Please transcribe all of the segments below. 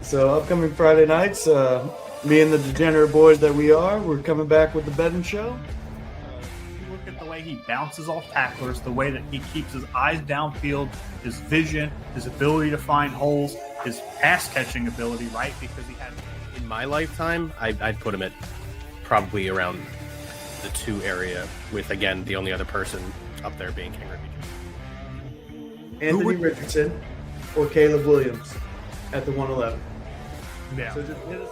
So upcoming Friday nights, me and the degenerate boys that we're coming back with the betting show. You look at the way he bounces off tacklers, the way that he keeps his eyes downfield, his vision, his ability to find holes, his pass catching ability, right? Because he had. In my lifetime, I'd put him at probably around the 2 area, with again the only other person up there being King Richardson. Anthony Richardson or Caleb Williams at the 111. Yeah. So just hit us.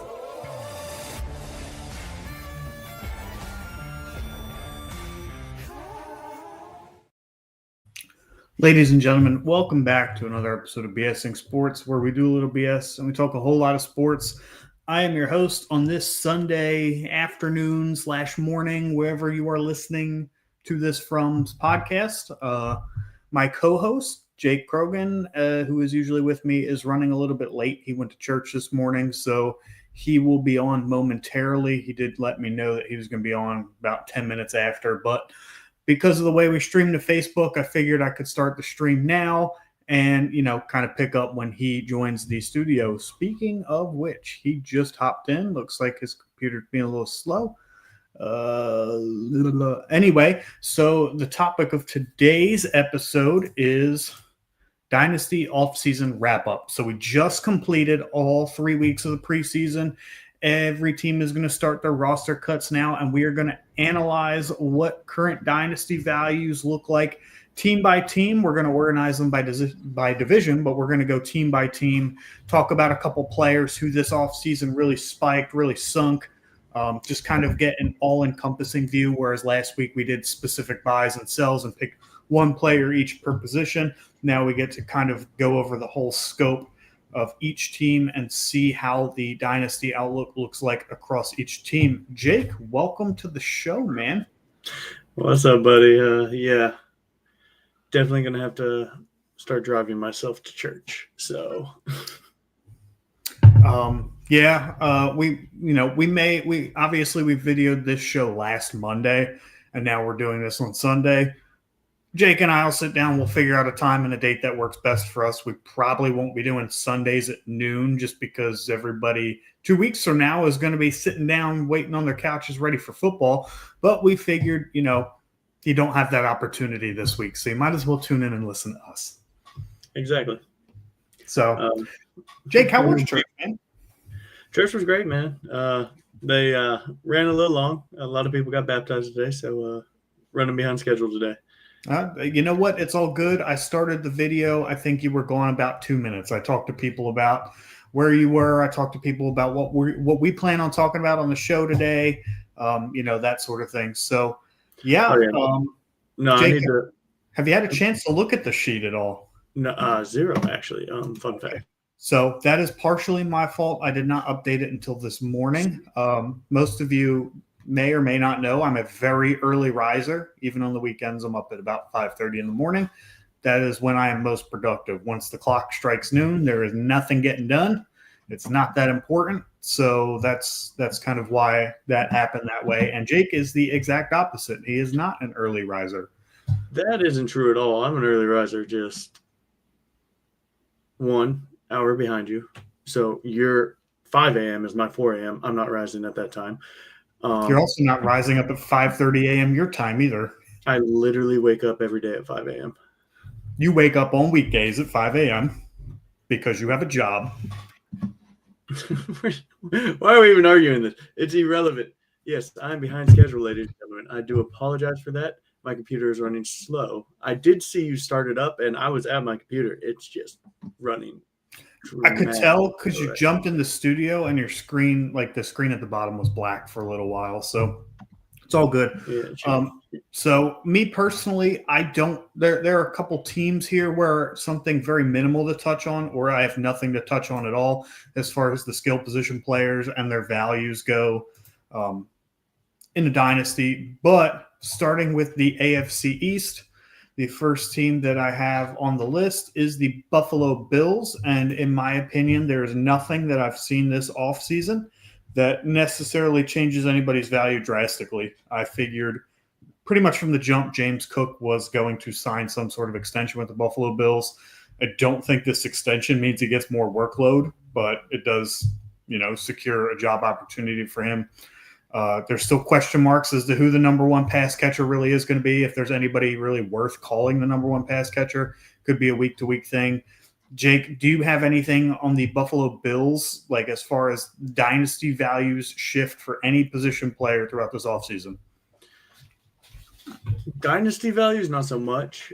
Ladies and gentlemen, welcome back to another episode of BSing Sports, where we do a little BS and we talk a whole lot of sports. I am your host on this Sunday afternoon / morning, wherever you are listening to this from podcast. My co-host, Jake Krogan, who is usually with me, is running a little bit late. He went to church this morning, so he will be on momentarily. He did let me know that he was going to be on about 10 minutes after, but because of the way we stream to Facebook, I figured I could start the stream now and, kind of pick up when he joins the studio. Speaking of which, he just hopped in. Looks like his computer's being a little slow. Anyway, so the topic of today's episode is Dynasty offseason wrap-up. So we just completed all 3 weeks of the preseason. Every team is going to start their roster cuts now, and we are going to analyze what current Dynasty values look like team by team. We're going to organize them by division, but we're going to go team by team, talk about a couple players who this offseason really spiked, really sunk, just kind of get an all-encompassing view, whereas last week we did specific buys and sells and pick one player each per position. Now we get to kind of go over the whole scope of each team and see how the Dynasty outlook looks like across each team. Jake, welcome to the show, man. What's up, buddy? Yeah, definitely going to have to start driving myself to church. So, we obviously we videoed this show last Monday, and now we're doing this on Sunday. Jake and I will sit down. We'll figure out a time and a date that works best for us. We probably won't be doing Sundays at noon just because everybody 2 weeks from now is going to be sitting down waiting on their couches ready for football. But we figured, you don't have that opportunity this week, so you might as well tune in and listen to us. Exactly. So, Jake, how was church, man? Church was great, man. They ran a little long. A lot of people got baptized today, so running behind schedule today. You know what? It's all good. I started the video. I think you were gone about 2 minutes. I talked to people about where you were. I talked to people about what we plan on talking about on the show today. That sort of thing. So, yeah. Oh, yeah. Jake, have you had a chance to look at the sheet at all? No, zero actually. Fun fact. So that is partially my fault. I did not update it until this morning. Most of you may or may not know I'm a very early riser. Even on the weekends, I'm up at about 5:30 in the morning. That is when I am most productive. Once the clock strikes noon, there is nothing getting done. It's not that important. So that's kind of why that happened that way. And Jake is the exact opposite. He is not an early riser. That isn't true at all. I'm an early riser, just 1 hour behind you. So your 5 a.m. is my 4 a.m. I'm not rising at that time. You're also not rising up at 5:30 a.m. your time either. I literally wake up every day at 5 a.m. You wake up on weekdays at 5 a.m. because you have a job. Why are we even arguing this? It's irrelevant. Yes, I'm behind schedule, ladies and gentlemen. I do apologize for that. My computer is running slow. I did see you start it up, and I was at my computer. It's just running. I could tell because you jumped in the studio and your screen, like the screen at the bottom, was black for a little while. So it's all good. Yeah, so me personally, I don't. There are a couple teams here where something very minimal to touch on, or I have nothing to touch on at all as far as the skill position players and their values go in the Dynasty. But starting with the AFC East. The first team that I have on the list is the Buffalo Bills, and in my opinion, there is nothing that I've seen this offseason that necessarily changes anybody's value drastically. I figured pretty much from the jump James Cook was going to sign some sort of extension with the Buffalo Bills. I don't think this extension means he gets more workload, but it does, secure a job opportunity for him. There's still question marks as to who the number one pass catcher really is going to be. If there's anybody really worth calling the number one pass catcher, could be a week-to-week thing. Jake, do you have anything on the Buffalo Bills, like as far as dynasty values shift for any position player throughout this offseason? Dynasty values, not so much.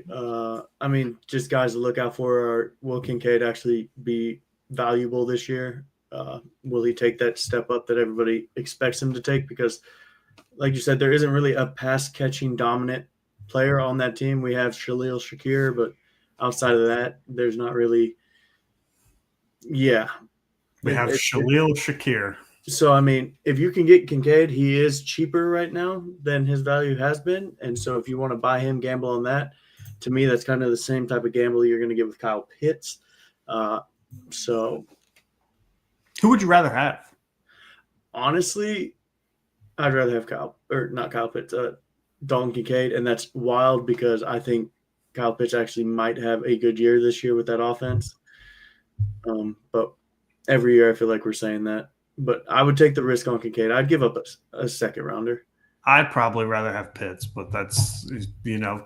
Just guys to look out for are, will Kincaid actually be valuable this year? Will he take that step up that everybody expects him to take? Because, like you said, there isn't really a pass-catching dominant player on that team. We have Khalil Shakir, but outside of that, there's not really – yeah. We have Khalil Shakir. So, if you can get Kincaid, he is cheaper right now than his value has been. And so if you want to buy him, gamble on that. To me, that's kind of the same type of gamble you're going to get with Kyle Pitts. Who would you rather have? Honestly, I'd rather have Dalton Kincaid. And that's wild because I think Kyle Pitts actually might have a good year this year with that offense. But every year I feel like we're saying that. But I would take the risk on Kincaid. I'd give up a second rounder. I'd probably rather have Pitts, but that's,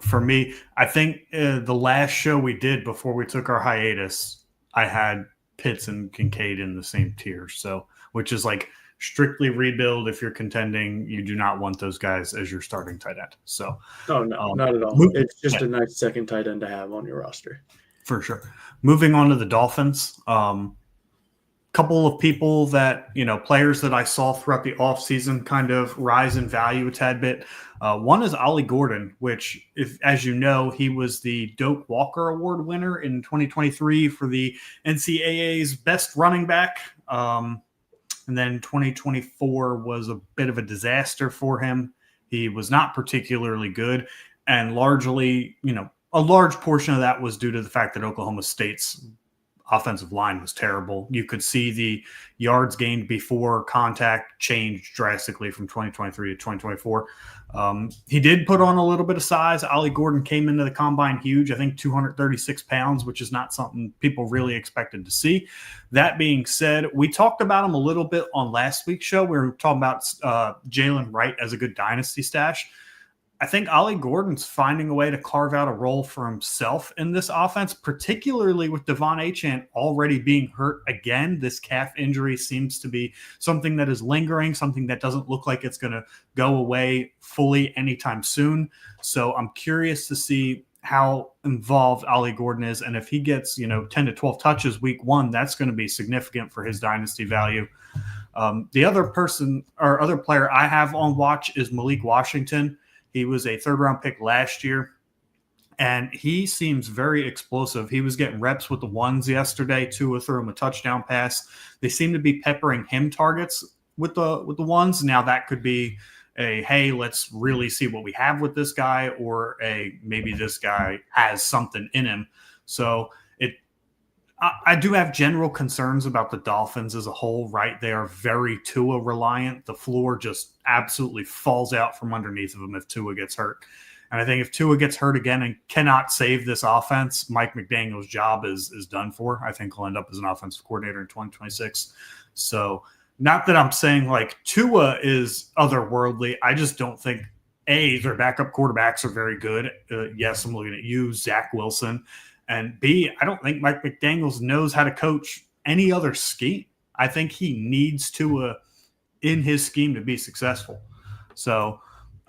for me, I think the last show we did before we took our hiatus, I had Pitts and Kincaid in the same tier. So, which is like strictly rebuild. If you're contending, you do not want those guys as your starting tight end. So, no, not at all. It's just a nice second tight end to have on your roster. For sure. Moving on to the Dolphins. Couple of people that, players that I saw throughout the offseason kind of rise in value a tad bit. One is Ollie Gordon, which, as you know, he was the Doak Walker Award winner in 2023 for the NCAA's best running back. And then 2024 was a bit of a disaster for him. He was not particularly good. And largely, a large portion of that was due to the fact that Oklahoma State's offensive line was terrible. You could see the yards gained before contact changed drastically from 2023 to 2024. He did put on a little bit of size. Ollie Gordon came into the combine huge, I think 236 pounds, which is not something people really expected to see. That being said, we talked about him a little bit on last week's show. We were talking about Jalen Wright as a good dynasty stash. I think Ollie Gordon's finding a way to carve out a role for himself in this offense, particularly with Devon Achane already being hurt again. This calf injury seems to be something that is lingering, something that doesn't look like it's going to go away fully anytime soon. So I'm curious to see how involved Ollie Gordon is. And if he gets, 10 to 12 touches week one, that's going to be significant for his dynasty value. The other player I have on watch is Malik Washington. He was a third-round pick last year, and he seems very explosive. He was getting reps with the ones yesterday. Tua threw him a touchdown pass. They seem to be peppering him targets with the ones. Now that could be a, hey, let's really see what we have with this guy, or a maybe this guy has something in him. So I do have general concerns about the Dolphins as a whole, right? They are very Tua reliant. The floor just absolutely falls out from underneath of them if Tua gets hurt. And I think if Tua gets hurt again and cannot save this offense, Mike McDaniel's job is done for. I think he'll end up as an offensive coordinator in 2026. So not that I'm saying like Tua is otherworldly. I just don't think, A, their backup quarterbacks are very good. Yes, I'm looking at you, Zach Wilson. And B, I don't think Mike McDaniels knows how to coach any other scheme. I think he needs Tua in his scheme to be successful. So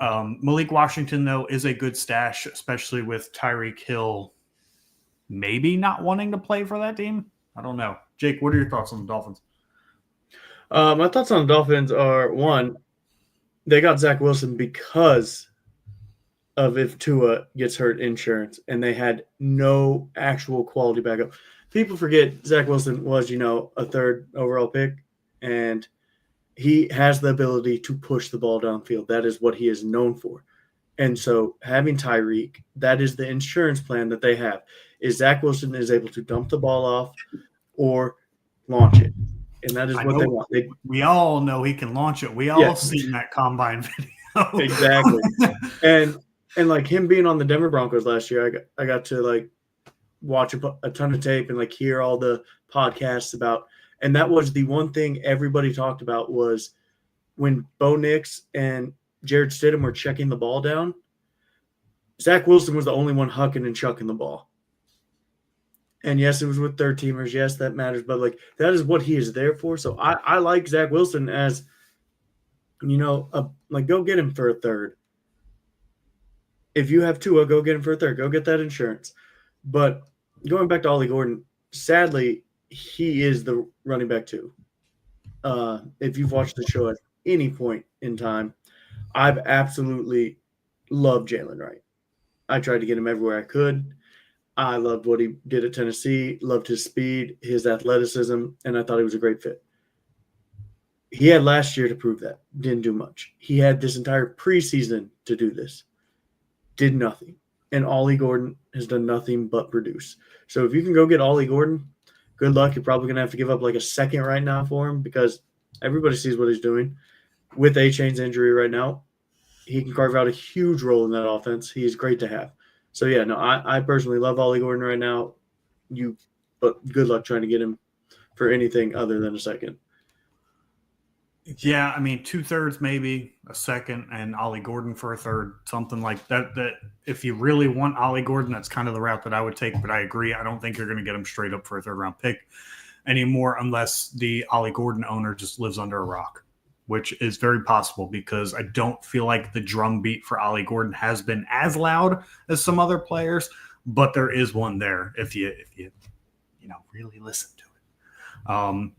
Malik Washington, though, is a good stash, especially with Tyreek Hill maybe not wanting to play for that team. I don't know. Jake, what are your thoughts on the Dolphins? My thoughts on the Dolphins are, one, they got Zach Wilson because of if Tua gets hurt insurance, and they had no actual quality backup. People forget Zach Wilson was, a third overall pick, and he has the ability to push the ball downfield. That is what he is known for. And so having Tyreek, that is the insurance plan that they have, is Zach Wilson is able to dump the ball off or launch it. And that is what they want. We all know he can launch it. We all seen that combine video. Exactly. And like him being on the Denver Broncos last year, I got to like watch a ton of tape and like hear all the podcasts about. And that was the one thing everybody talked about was when Bo Nix and Jared Stidham were checking the ball down, Zach Wilson was the only one hucking and chucking the ball. And yes, it was with third teamers. Yes, that matters. But like that is what he is there for. So I like Zach Wilson as, like go get him for a third. If you have Tua, go get him for a third. Go get that insurance. But going back to Ollie Gordon, sadly, he is the running back too. If you've watched the show at any point in time, I've absolutely loved Jalen Wright. I tried to get him everywhere I could. I loved what he did at Tennessee, loved his speed, his athleticism, and I thought he was a great fit. He had last year to prove that. Didn't do much. He had this entire preseason to do this. Did nothing. And Ollie Gordon has done nothing but produce. So if you can go get Ollie Gordon, good luck. You're probably going to have to give up like a second right now for him because everybody sees what he's doing. With A-Chain's injury right now, he can carve out a huge role in that offense. He is great to have. So, yeah, no, I personally love Ollie Gordon right now. But good luck trying to get him for anything other than a second. Yeah, I mean, 2/3 maybe, a second, and Ollie Gordon for a third, something like that. That if you really want Ollie Gordon, that's kind of the route that I would take. But I agree. I don't think you're going to get him straight up for a third-round pick anymore unless the Ollie Gordon owner just lives under a rock, which is very possible because I don't feel like the drumbeat for Ollie Gordon has been as loud as some other players, but there is one there if you really listen to it.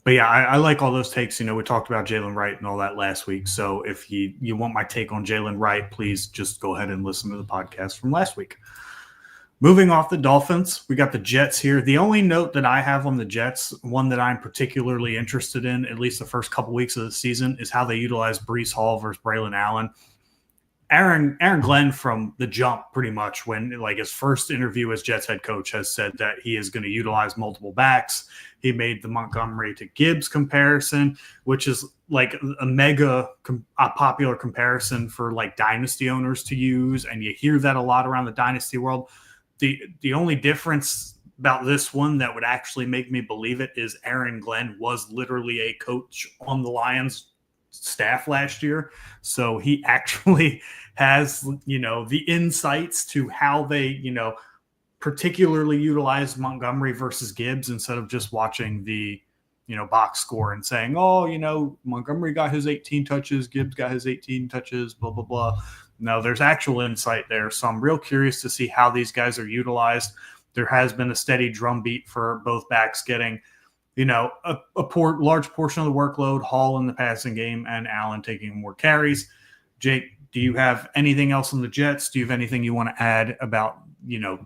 But yeah, I like all those takes. We talked about Jalen Wright and all that last week. So if you want my take on Jalen Wright, please just go ahead and listen to the podcast from last week. Moving off the Dolphins, we got the Jets here. The only note that I have on the Jets, one that I'm particularly interested in, at least the first couple weeks of the season, is how they utilize Breece Hall versus Braylon Allen. Aaron Glenn from the jump, pretty much, when like his first interview as Jets head coach, has said that he is going to utilize multiple backs. He made the Montgomery to Gibbs comparison, which is like a popular comparison for like dynasty owners to use, and you hear that a lot around the dynasty world. The only difference about this one that would actually make me believe it is Aaron Glenn was literally a coach on the Lions staff last year. So he actually has, the insights to how they, particularly utilize Montgomery versus Gibbs instead of just watching the, box score and saying, Montgomery got his 18 touches, Gibbs got his 18 touches, blah, blah, blah. No, there's actual insight there. So I'm real curious to see how these guys are utilized. There has been a steady drumbeat for both backs getting, a large portion of the workload, Hall in the passing game and Allen taking more carries. Jake, do you have anything else on the Jets? Do you have anything you want to add about,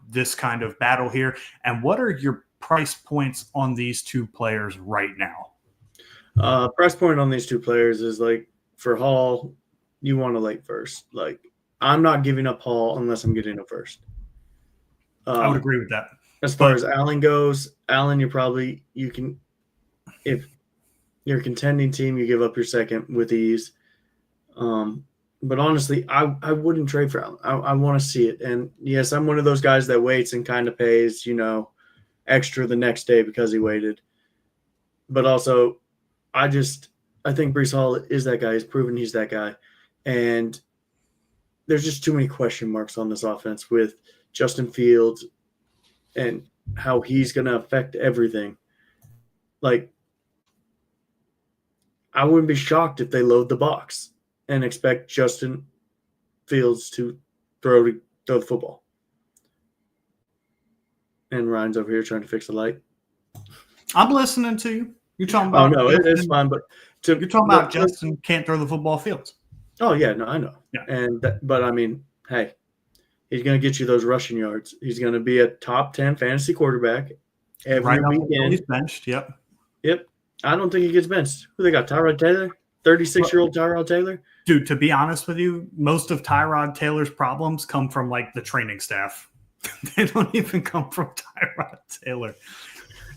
this kind of battle here? And what are your price points on these two players right now? Price point on these two players is like for Hall, you want a late first. Like I'm not giving up Hall unless I'm getting a first. I would agree with that. As far as Allen goes, Allen, you can, if you're a contending team, you give up your second with ease. But honestly, I wouldn't trade for Allen. I want to see it. And yes, I'm one of those guys that waits and kind of pays, extra the next day because he waited. But also, I think Breece Hall is that guy. He's proven he's that guy. And there's just too many question marks on this offense with Justin Fields and how he's going to affect everything. Like, I wouldn't be shocked if they load the box and expect Justin Fields to throw the football. And Ryan's over here trying to fix the light. I'm listening to you. You're talking about. Oh, no, it's fine. But you're talking about Justin can't throw the football Fields. Oh, yeah, no, I know. Yeah. But I mean, hey, he's going to get you those rushing yards. He's going to be a top 10 fantasy quarterback every weekend. He's benched, yep. Yep. I don't think he gets benched. Who they got? Tyrod Taylor? 36-year-old Tyrod Taylor? Dude, to be honest with you, most of Tyrod Taylor's problems come from, like, the training staff. They don't even come from Tyrod Taylor.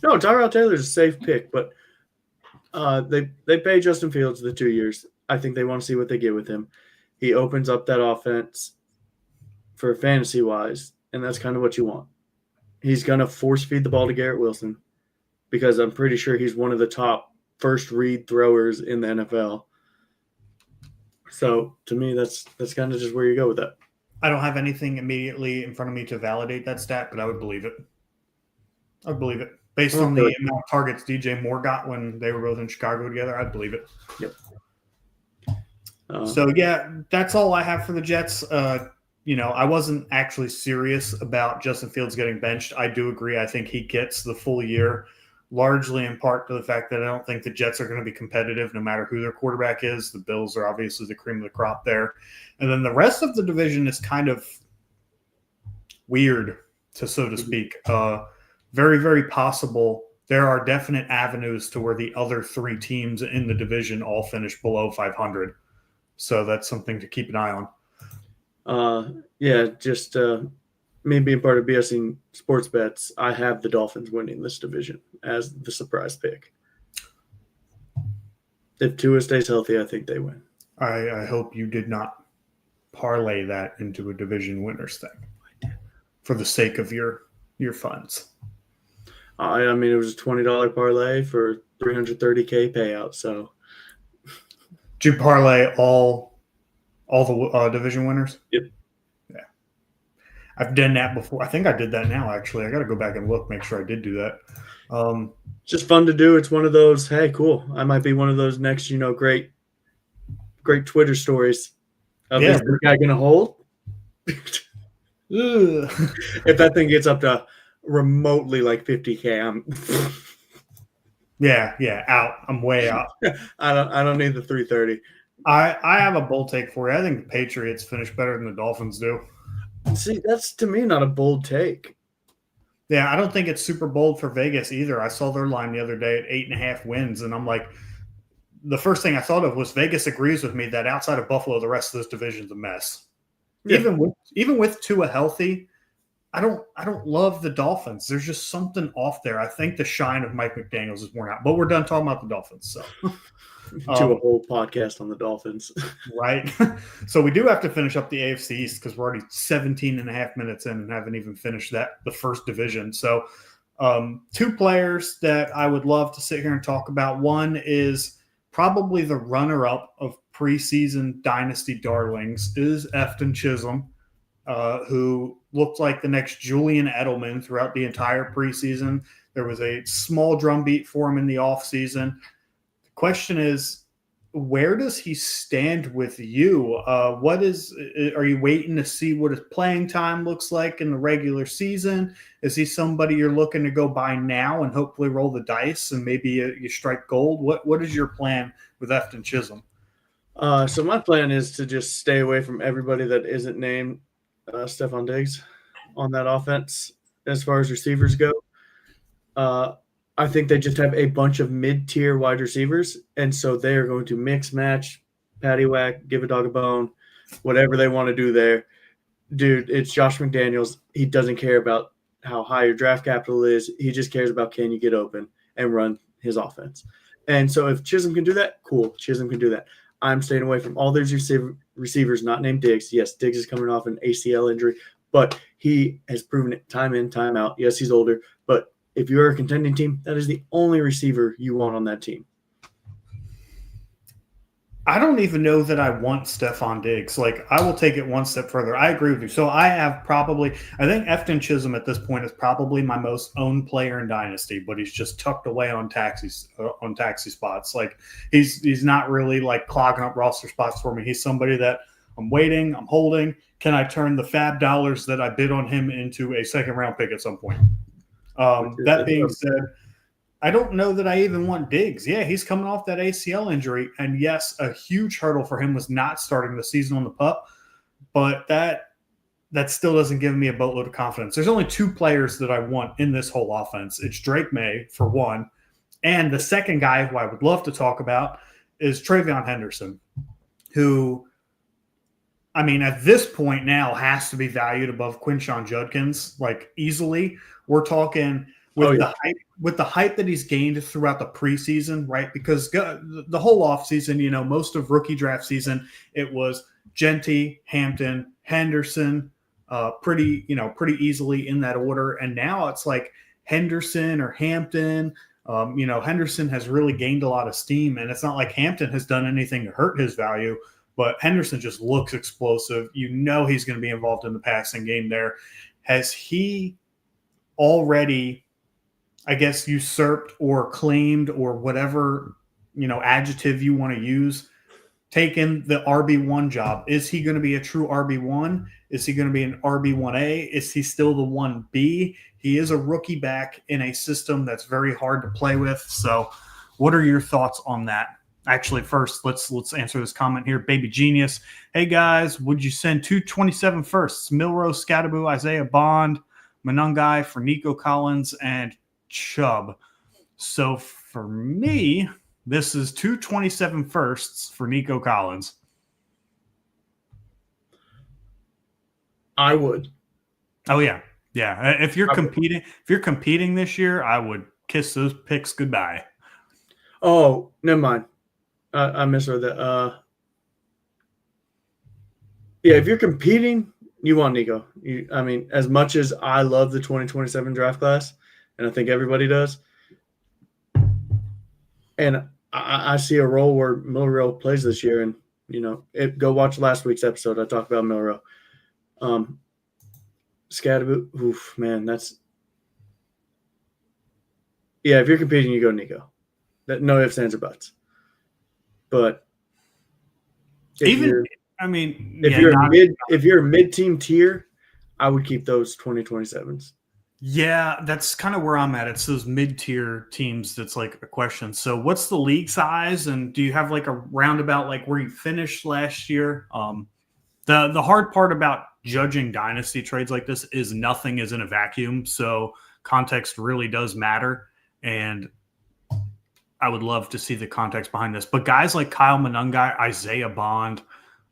No, Tyrod Taylor's a safe pick, but they pay Justin Fields the 2 years. I think they want to see what they get with him. He opens up that offense for fantasy-wise, and that's kind of what you want. he's going to force feed the ball to Garrett Wilson because I'm pretty sure he's one of the top first read throwers in the NFL. So to me, that's kind of just where you go with that. I don't have anything immediately in front of me to validate that stat, but I would believe it. I would believe it. Based on the amount of targets DJ Moore got when they were both in Chicago together, I'd believe it. Yep. So, yeah, that's all I have for the Jets. I wasn't actually serious about Justin Fields getting benched. I do agree. I think he gets the full year, largely in part to the fact that I don't think the Jets are going to be competitive no matter who their quarterback is. The Bills are obviously the cream of the crop there. And then the rest of the division is kind of weird, so to speak. Very, very possible. There are definite avenues to where the other three teams in the division all finish below 500. So that's something to keep an eye on. Just me being part of BSing Sports Bets, I have the Dolphins winning this division as the surprise pick. If Tua stays healthy, I think they win. I hope you did not parlay that into a division winners thing. I did. For the sake of your funds. I mean, it was a $20 parlay for $330K payout. So, did you parlay all the division winners? Yep. Yeah, I've done that before. I think I did that now. Actually, I got to go back and look, make sure I did do that. It's just fun to do. It's one of those. Hey, cool. I might be one of those next, great Twitter stories. Is the guy gonna hold? If that thing gets up to remotely like 50K, I'm out. I'm way out. I don't need the 330. I have a bold take for you. I think the Patriots finish better than the Dolphins do. See, that's to me not a bold take. Yeah, I don't think it's super bold for Vegas either. I saw their line the other day at 8.5 wins, and I'm like, the first thing I thought of was Vegas agrees with me that outside of Buffalo, the rest of this division's a mess. Yeah. Even with Tua healthy, I don't love the Dolphins. There's just something off there. I think the shine of Mike McDaniels is worn out. But we're done talking about the Dolphins. So do a whole podcast on the Dolphins. Right. So we do have to finish up the AFC East because we're already 17 and a half minutes in and haven't even finished the first division. So two players that I would love to sit here and talk about. One is probably the runner-up of preseason Dynasty darlings is Efton Chisholm, who looked like the next Julian Edelman throughout the entire preseason. There was a small drumbeat for him in the offseason. The question is, where does he stand with you? Are you waiting to see what his playing time looks like in the regular season? Is he somebody you're looking to go buy now and hopefully roll the dice and maybe you strike gold? What is your plan with Efton Chisholm? So my plan is to just stay away from everybody that isn't named Stephon Diggs on that offense as far as receivers go. I think they just have a bunch of mid-tier wide receivers, and so they are going to mix, match, paddywhack, give a dog a bone, whatever they want to do there. Dude, it's Josh McDaniels. He doesn't care about how high your draft capital is. He just cares about can you get open and run his offense. And so if Chisholm can do that, cool. Chisholm can do that. I'm staying away from all these receivers not named Diggs. Yes, Diggs is coming off an ACL injury, but he has proven it time in, time out. Yes, he's older, but if you're a contending team, that is the only receiver you want on that team. I don't even know that I want Stephon Diggs. Like, I will take it one step further. I agree with you. So I think Efton Chisholm at this point is probably my most owned player in Dynasty, but he's just tucked away on taxi spots. Like, he's not really like clogging up roster spots for me. He's somebody that I'm waiting, I'm holding. Can I turn the fab dollars that I bid on him into a second round pick at some point? That being said, I don't know that I even want Diggs. Yeah, he's coming off that ACL injury. And yes, a huge hurdle for him was not starting the season on the PUP. But that still doesn't give me a boatload of confidence. There's only two players that I want in this whole offense. It's Drake May, for one. And the second guy who I would love to talk about is Travion Henderson, who, I mean, at this point now has to be valued above Quinshon Judkins, like easily. We're talking with the hype that he's gained throughout the preseason, right? Because the whole offseason, most of rookie draft season, it was Genty, Hampton, Henderson, pretty easily in that order. And now it's like Henderson or Hampton. Henderson has really gained a lot of steam, and it's not like Hampton has done anything to hurt his value, but Henderson just looks explosive. He's going to be involved in the passing game there. Has he already, I guess, usurped or claimed or whatever, adjective you want to use, taken the RB1 job? Is he going to be a true RB1? Is he going to be an RB1A? Is he still the 1B? He is a rookie back in a system that's very hard to play with. So what are your thoughts on that? Actually, first, let's answer this comment here. Baby Genius. Hey, guys, would you send 227 firsts? Milrose, Scadaboo, Isaiah Bond, Manungai for Nico Collins, and Chubb. So for me, this is 227 firsts for Nico Collins. I would. Oh, yeah. Yeah. If you're competing this year, I would kiss those picks goodbye. Oh, never mind. I misheard that. Yeah, if you're competing, you want Nico. As much as I love the 2027 draft class, and I think everybody does, and I see a role where Milroe plays this year, and go watch last week's episode. I talked about Milroe. Scadaboo, oof, man, that's if you're competing, you go Nico. No ifs, ands, or buts. But if you're a mid-team tier, I would keep those 2027s. Yeah, that's kind of where I'm at. It's those mid-tier teams that's like a question. So what's the league size, and do you have like a roundabout like where you finished last year? The hard part about judging dynasty trades like this is nothing is in a vacuum. So context really does matter, and I would love to see the context behind this. But guys like Kyle Manungai, Isaiah Bond,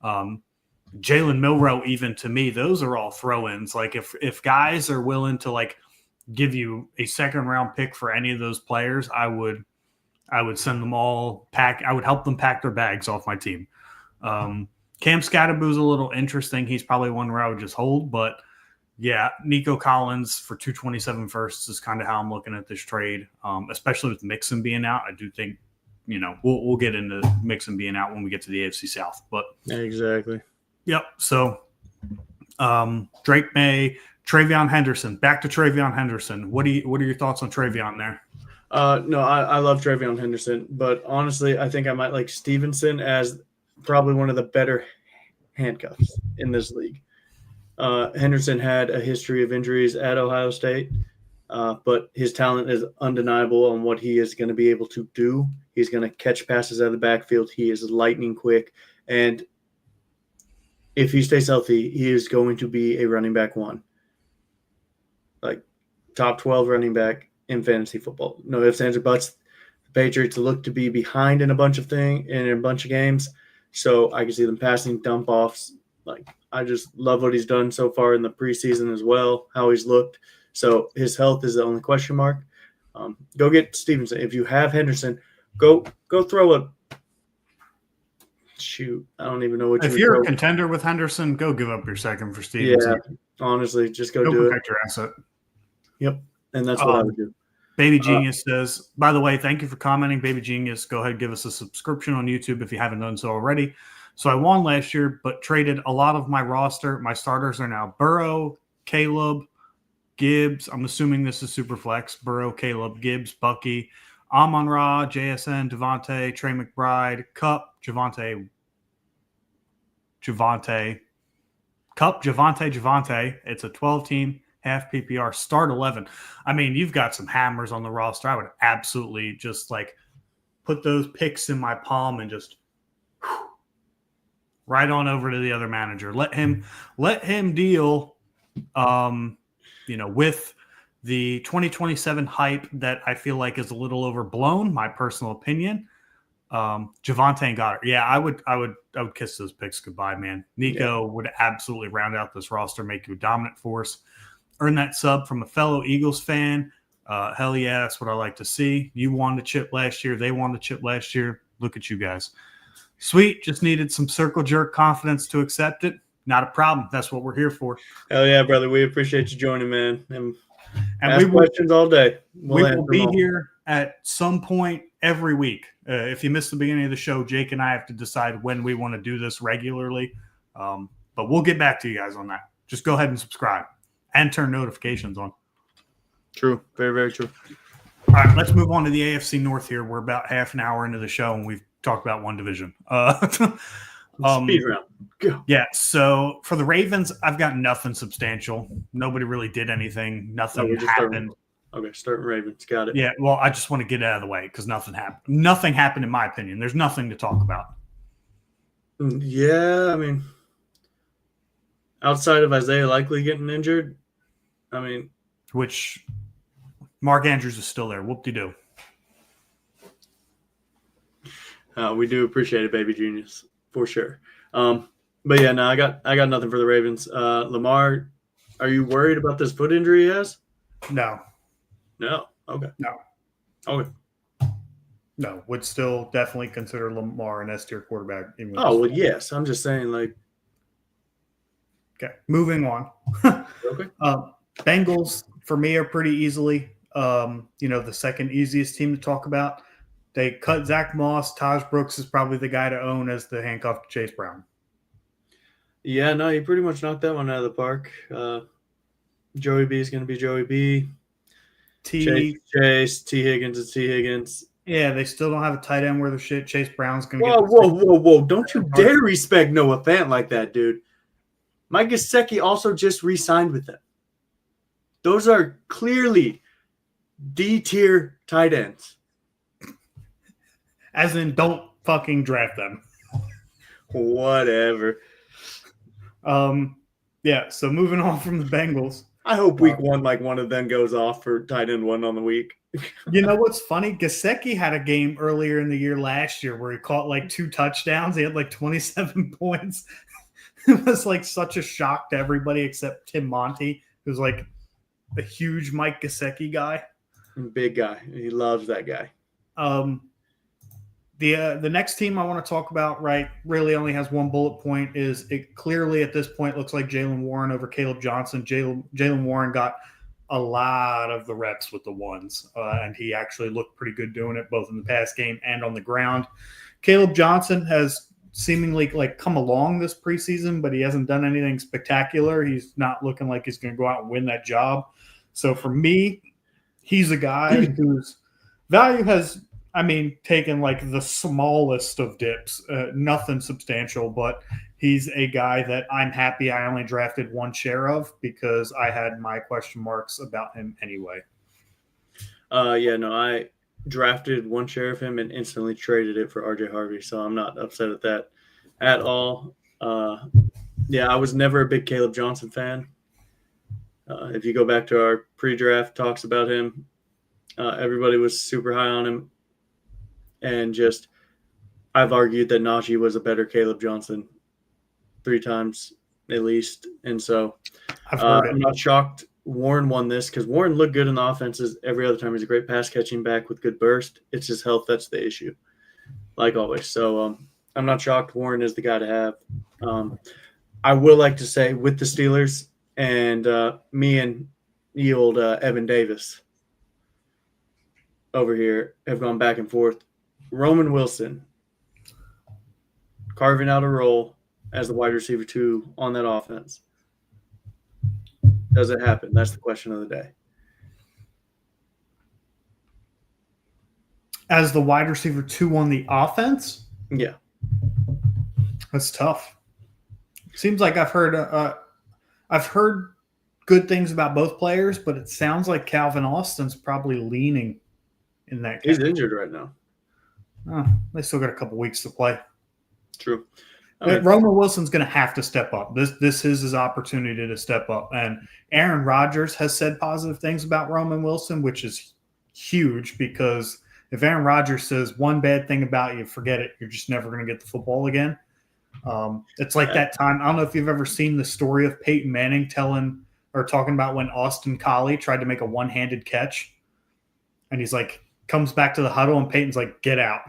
Jalen Milroe, even to me, those are all throw-ins. Like if guys are willing to like give you a second round pick for any of those players, I would send them all pack. I would help them pack their bags off my team. Cam Scadaboo's a little interesting. He's probably one where I would just hold, but yeah, Nico Collins for 227 firsts is kind of how I'm looking at this trade, especially with Mixon being out. I do think, we'll get into Mixon being out when we get to the AFC South. But exactly. Yep. So Drake May, Travion Henderson. Back to Travion Henderson. What are your thoughts on Travion there? No, I love Travion Henderson, but honestly, I think I might like Stevenson as probably one of the better handcuffs in this league. Henderson had a history of injuries at Ohio State, but his talent is undeniable on what he is going to be able to do. He's going to catch passes out of the backfield. He is lightning quick, and if he stays healthy, he is going to be a running back one, like top 12 running back in fantasy football. No ifs, ands, or buts. The Patriots look to be behind in a bunch of games, so I can see them passing dump offs. Like, I just love what he's done so far in the preseason as well, how he's looked. So his health is the only question mark. Go get Stevenson. If you have Henderson, go throw a shoot. I don't even know what if you're a contender with Henderson, go give up your second for Stevenson. Yeah, honestly, just go do protect your asset. Yep, and that's what I would do. Baby Genius says, by the way, thank you for commenting. Baby Genius, go ahead and give us a subscription on YouTube if you haven't done so already. So I won last year, but traded a lot of my roster. My starters are now Burrow, Caleb, Gibbs. I'm assuming this is Superflex. Burrow, Caleb, Gibbs, Bucky, Amon-Ra, JSN, Devontae, Trey McBride, Cup, Javonte. It's a 12-team, half PPR, start 11. I mean, you've got some hammers on the roster. I would absolutely just like put those picks in my palm and just right on over to the other manager. Let him deal, with the 2027 hype that I feel like is a little overblown. My personal opinion. Javonte and Goddard. Yeah, I would kiss those picks goodbye, man. Nico would absolutely round out this roster, make you a dominant force. Earn that sub from a fellow Eagles fan. Hell yeah, that's what I like to see. You won the chip last year. They won the chip last year. Look at you guys. Sweet, just needed some circle jerk confidence to accept it. Not a problem. That's what we're here for. Hell yeah, brother. We appreciate you joining, man. And we ask questions all day. We will be here at some point every week. If you missed the beginning of the show, Jake and I have to decide when we want to do this regularly. But we'll get back to you guys on that. Just go ahead and subscribe and turn notifications on. True. Very, very true. All right, let's move on to the AFC North here. We're about half an hour into the show, and we've talked about one division. Speed round. Go. Yeah, so for the Ravens, I've got nothing substantial. Nobody really did anything. Nothing happened. Starting Ravens. Got it. Yeah, well, I just want to get it out of the way because nothing happened. Nothing happened, in my opinion. There's nothing to talk about. Yeah, I mean, outside of Isaiah Likely getting injured, which Mark Andrews is still there. Whoop-de-doo. We do appreciate it, baby genius, for sure. But yeah, no, I got nothing for the Ravens. Lamar, are you worried about this foot injury he has? No. Okay. No. Okay. No, would still definitely consider Lamar an S-tier quarterback. Yes. I'm just saying, like. Okay, moving on. Okay. Bengals, for me, are pretty easily, the second easiest team to talk about. They cut Zach Moss. Taj Brooks is probably the guy to own as the handcuff to Chase Brown. Yeah, no, you pretty much knocked that one out of the park. Joey B is going to be Joey B. Chase, T. Higgins is T. Higgins. Yeah, they still don't have a tight end where the shit Chase Brown's going to get. Whoa. Don't you dare respect Noah Fant like that, dude. Mike Gesicki also just re-signed with them. Those are clearly D-tier tight ends. As in, don't fucking draft them. Whatever. Yeah, so moving on from the Bengals. I hope week one, like one of them goes off for tight end one on the week. You know what's funny? Gesicki had a game earlier in the year last year where he caught like 2 touchdowns. He had like 27 points. It was like such a shock to everybody except Tim Monty, who's like a huge Mike Gesicki guy. Big guy. He loves that guy. The next team I want to talk about, right, really only has one bullet point. Is it clearly at this point looks like Jaylen Warren over Caleb Johnson. Jaylen Warren got a lot of the reps with the ones, and he actually looked pretty good doing it both in the pass game and on the ground. Caleb Johnson has seemingly like come along this preseason, but he hasn't done anything spectacular. He's not looking like he's going to go out and win that job. So for me, he's a guy whose value has – taken like the smallest of dips, nothing substantial, but he's a guy that I'm happy I only drafted one share of because I had my question marks about him anyway. I drafted one share of him and instantly traded it for RJ Harvey, so I'm not upset at that at all. I was never a big Caleb Johnson fan. If you go back to our pre-draft talks about him, everybody was super high on him. And just, I've argued that Najee was a better Caleb Johnson 3 times at least. And so I'm not shocked Warren won this because Warren looked good in the offenses every other time. He's a great pass catching back with good burst. It's his health that's the issue, like always. So I'm not shocked Warren is the guy to have. I will like to say with the Steelers and me and the old Evan Davis over here have gone back and forth. Roman Wilson carving out a role as the wide receiver 2 on that offense. Does it happen? That's the question of the day. As the wide receiver 2 on the offense? Yeah. That's tough. Seems like I've heard good things about both players, but it sounds like Calvin Austin's probably leaning in that category. He's injured right now. Oh, they still got a couple weeks to play. True. Roman Wilson's going to have to step up. This is his opportunity to step up. And Aaron Rodgers has said positive things about Roman Wilson, which is huge because if Aaron Rodgers says one bad thing about you, forget it. You're just never going to get the football again. It's like that time. I don't know if you've ever seen the story of Peyton Manning talking about when Austin Collie tried to make a one-handed catch. And he's like, comes back to the huddle and Peyton's like, get out.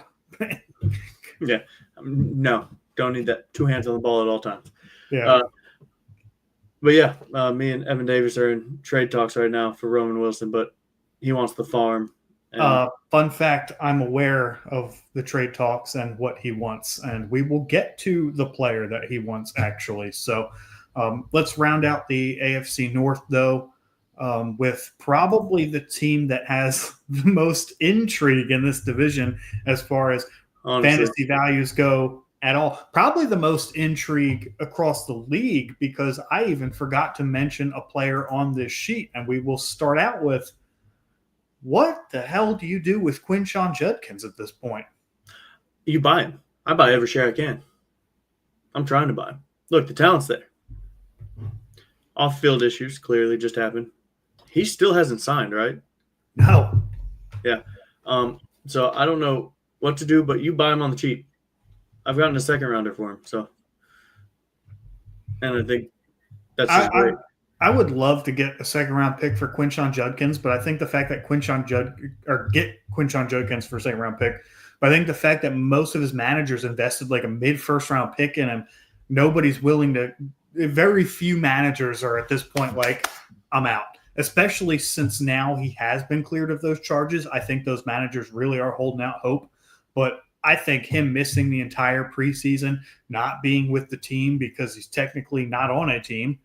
Yeah. No, don't need that. 2 hands on the ball at all times. Yeah. But yeah, me and Evan Davis are in trade talks right now for Roman Wilson, but he wants the farm. And Fun fact, I'm aware of the trade talks and what he wants, and we will get to the player that he wants actually. So let's round out the AFC North, though, with probably the team that has the most intrigue in this division as far as honestly, fantasy values go at all. Probably the most intrigue across the league, because I even forgot to mention a player on this sheet, and we will start out with, what the hell do you do with Quinshon Judkins at this point? you buy him. I buy every share I can. I'm trying to buy him. Look, the talent's there. Off-field issues clearly just happened. He still hasn't signed, right? No. Yeah. So I don't know what to do, but you buy him on the cheap. I've gotten a second rounder for him, so. And I think that's just great. I would love to get a second round pick for Quinshon Judkins, but I think the fact that get Quinshon Judkins for a second round pick, but I think the fact that most of his managers invested like a mid first round pick in him, nobody's willing to. Very few managers are at this point like, I'm out. Especially since now he has been cleared of those charges. I think those managers really are holding out hope, but I think him missing the entire preseason, not being with the team because he's technically not on a team.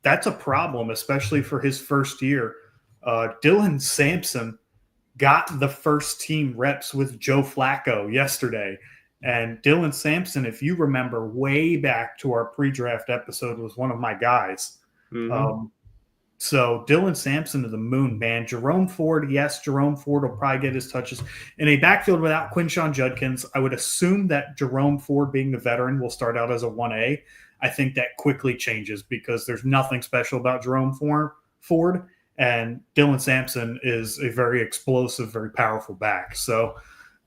That's a problem, especially for his first year. Dylan Sampson got the first team reps with Joe Flacco yesterday. And Dylan Sampson, if you remember way back to our pre-draft episode, was one of my guys. Mm-hmm. So Dylan Sampson to the moon, man. Jerome Ford, yes, Jerome Ford will probably get his touches. In a backfield without Quinshon Judkins, I would assume that Jerome Ford, being the veteran, will start out as a 1A. I think that quickly changes because there's nothing special about Jerome Ford, and Dylan Sampson is a very explosive, very powerful back. So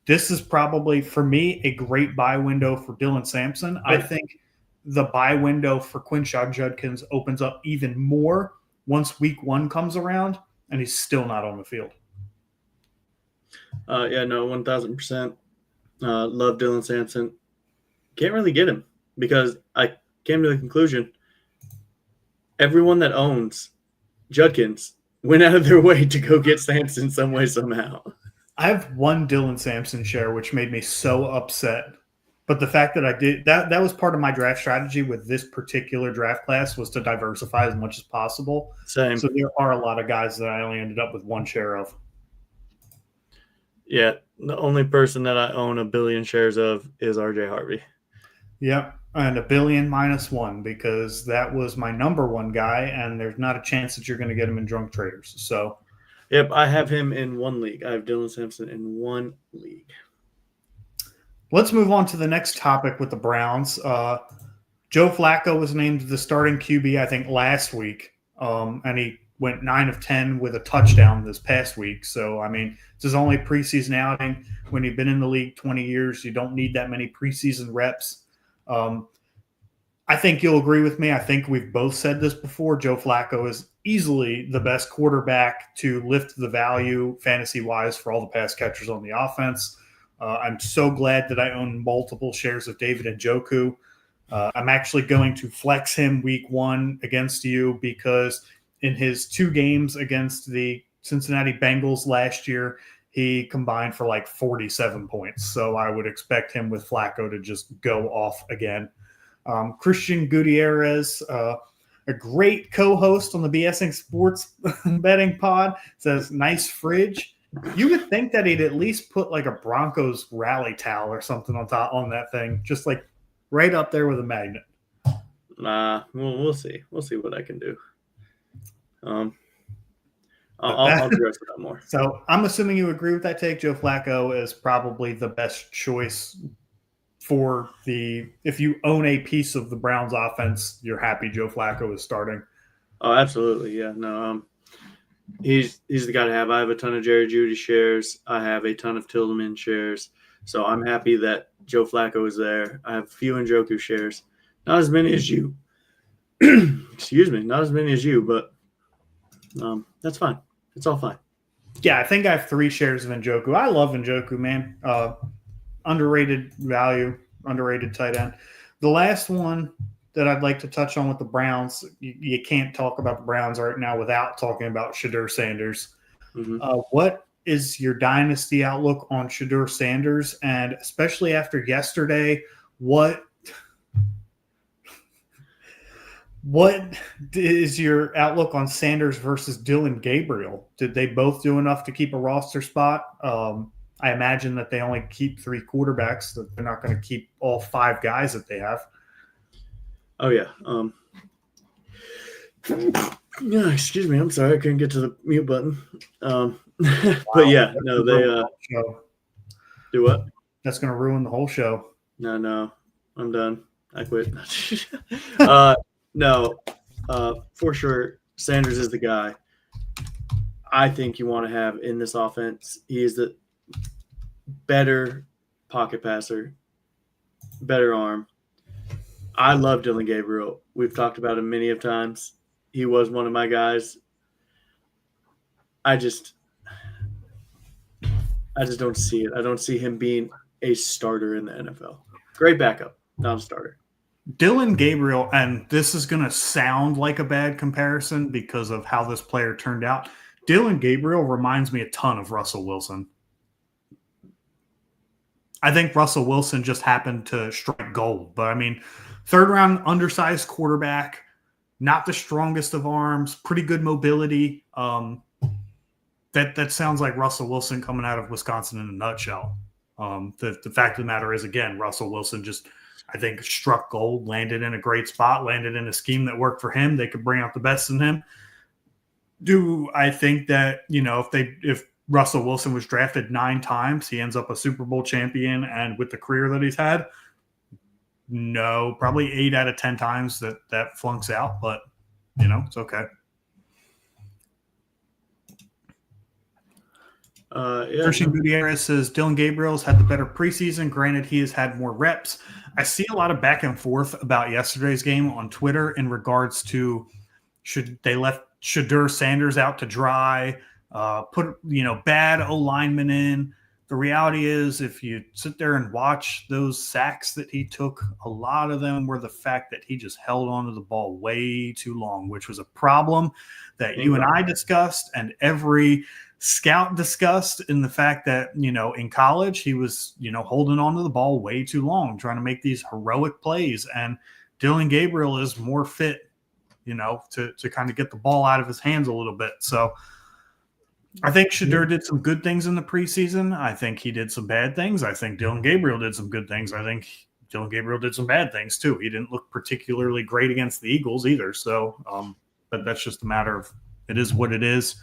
this is probably, for me, a great buy window for Dylan Sampson. I think the buy window for Quinshon Judkins opens up even more once week 1 comes around, and he's still not on the field. Yeah, no, 1,000%. Love Dylan Sampson. Can't really get him because I came to the conclusion everyone that owns Judkins went out of their way to go get Sampson some way, somehow. I have one Dylan Sampson share, which made me so upset. But the fact that I did that was part of my draft strategy with this particular draft class, was to diversify as much as possible. Same. So there are a lot of guys that I only ended up with one share of. Yeah, the only person that I own a billion shares of is RJ Harvey. Yep, and a billion minus one, because that was my number one guy, and there's not a chance that you're going to get him in drunk traders. So, yep, I have him in one league. I have Dylan Sampson in one league. Let's move on to the next topic with the Browns. Joe Flacco was named the starting QB, I think, last week, and he went 9 of 10 with a touchdown this past week. So, I mean, it's his only preseason outing. When you've been in the league 20 years, you don't need that many preseason reps. I think you'll agree with me. I think we've both said this before. Joe Flacco is easily the best quarterback to lift the value fantasy-wise for all the pass catchers on the offense. I'm so glad that I own multiple shares of David Njoku. I'm actually going to flex him week 1 against you, because in his 2 games against the Cincinnati Bengals last year, he combined for like 47 points. So I would expect him with Flacco to just go off again. Christian Gutierrez, a great co-host on the BSing Sports Betting Pod, says, nice fridge. You would think that he'd at least put like a Broncos rally towel or something on that thing, just like right up there with a magnet. We'll see. We'll see what I can do. I'll address that more. So I'm assuming you agree with that take. Joe Flacco is probably the best choice for if you own a piece of the Browns offense, you're happy Joe Flacco is starting. Oh, absolutely. Yeah, no, he's the guy to have. I have a ton of Jerry Jeudy shares. I have a ton of Tillman shares. So I'm happy that Joe Flacco is there. I have a few Njoku shares. Not as many as you. Excuse me. Not as many as you, but that's fine. It's all fine. Yeah, I think I have 3 shares of Njoku. I love Njoku, man. Underrated value, underrated tight end. The last one, that I'd like to touch on with the Browns. You can't talk about the Browns right now without talking about Shedeur Sanders. Mhm. What is your dynasty outlook on Shedeur Sanders? And especially after yesterday, what is your outlook on Sanders versus Dylan Gabriel? Did they both do enough to keep a roster spot? I imagine that they only keep 3 quarterbacks, that they're not going to keep all 5 guys that they have. Oh yeah. Yeah, excuse me. I'm sorry, I couldn't get to the mute button. But yeah, no, they do what? That's going to ruin the whole show. No, I'm done. I quit. No, for sure, Sanders is the guy I think you want to have in this offense. He is the better pocket passer, better arm. I love Dylan Gabriel. We've talked about him many of times. He was one of my guys. I just don't see it. I don't see him being a starter in the NFL. Great backup, not a starter. Dylan Gabriel, and this is going to sound like a bad comparison because of how this player turned out. Dylan Gabriel reminds me a ton of Russell Wilson. I think Russell Wilson just happened to strike gold. But, I mean, third-round undersized quarterback, not the strongest of arms, pretty good mobility. That sounds like Russell Wilson coming out of Wisconsin in a nutshell. The fact of the matter is, again, Russell Wilson just, I think, struck gold, landed in a great spot, landed in a scheme that worked for him. They could bring out the best in him. Do I think that, if Russell Wilson was drafted 9 times, he ends up a Super Bowl champion and with the career that he's had? No, probably 8 out of 10 times that flunks out, but, it's okay. Christian Gutierrez says Dylan Gabriel's had the better preseason. Granted, he has had more reps. I see a lot of back and forth about yesterday's game on Twitter in regards to should they left Shedeur Sanders out to dry, put bad O-linemen in. The reality is, if you sit there and watch those sacks that he took, a lot of them were the fact that he just held onto the ball way too long, which was a problem that you and I discussed, and every scout discussed, in the fact that, in college, he was, holding onto the ball way too long, trying to make these heroic plays. And Dylan Gabriel is more fit, to kind of get the ball out of his hands a little bit. So I think Shedeur did some good things in the preseason. I think he did some bad things. I think Dylan Gabriel did some good things. I think Dylan Gabriel did some bad things too. He didn't look particularly great against the Eagles either. So, but that's just a matter of, it is what it is.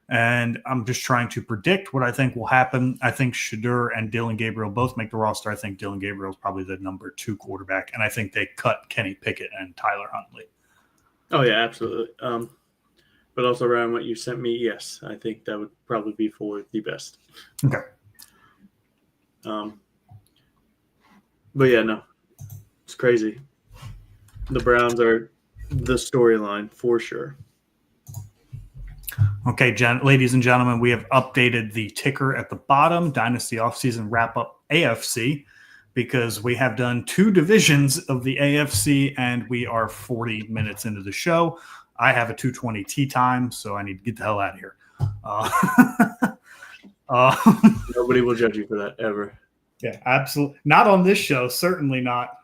And I'm just trying to predict what I think will happen. I think Shedeur and Dylan Gabriel both make the roster. I think Dylan Gabriel is probably the number 2 quarterback. And I think they cut Kenny Pickett and Tyler Huntley. Oh, yeah, absolutely. But also around what you sent me, yes, I think that would probably be for the best. Okay. But yeah, no, it's crazy. The Browns are the storyline for sure. Okay, ladies and gentlemen, we have updated the ticker at the bottom, Dynasty Offseason Wrap-Up AFC, because we have done 2 divisions of the AFC, and we are 40 minutes into the show. I have a 2:20 tea time, so I need to get the hell out of here. Nobody will judge you for that, ever. Yeah, absolutely. Not on this show, certainly not.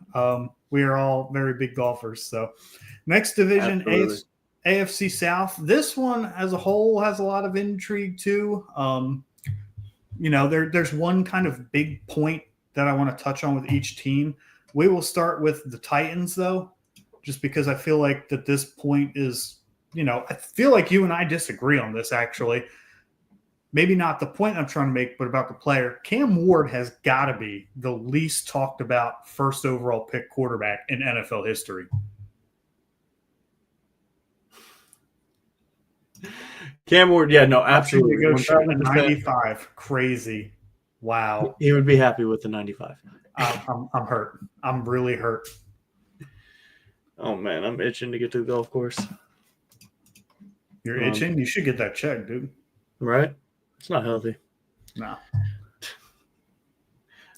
We are all very big golfers. So next division, AFC South. This one as a whole has a lot of intrigue too. There's one kind of big point that I want to touch on with each team. We will start with the Titans, though, just because I feel like that this point is, I feel like you and I disagree on this, actually. Maybe not the point I'm trying to make, but about the player. Cam Ward has got to be the least talked about first overall pick quarterback in NFL history. Cam Ward, yeah, no, absolutely. Go 95. Crazy. Wow. He would be happy with the 95. I'm hurt. I'm really hurt. Oh, man, I'm itching to get to the golf course. You're itching? You should get that checked, dude. Right? It's not healthy. No.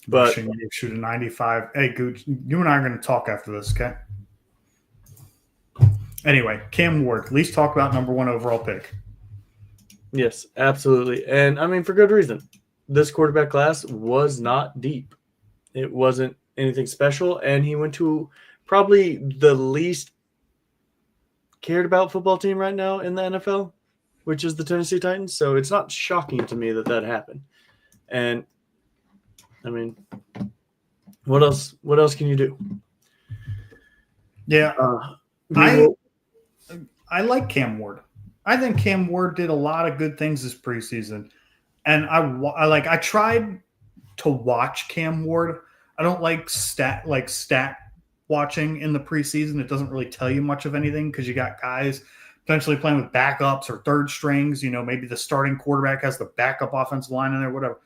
But shoot a 95. Hey, Gooch, you and I are going to talk after this, okay? Anyway, Cam Ward, at least talk about number 1 overall pick. Yes, absolutely. And I mean, for good reason. This quarterback class was not deep. It wasn't anything special. And he went to probably the least cared about football team right now in the NFL, which is the Tennessee Titans. So it's not shocking to me that happened. And I mean, what else can you do? Yeah. I like Cam Ward. I think Cam Ward did a lot of good things this preseason. And I tried to watch Cam Ward. I don't like stat watching in the preseason. It doesn't really tell you much of anything because you got guys potentially playing with backups or third strings. You know, maybe the starting quarterback has the backup offensive line in there, whatever.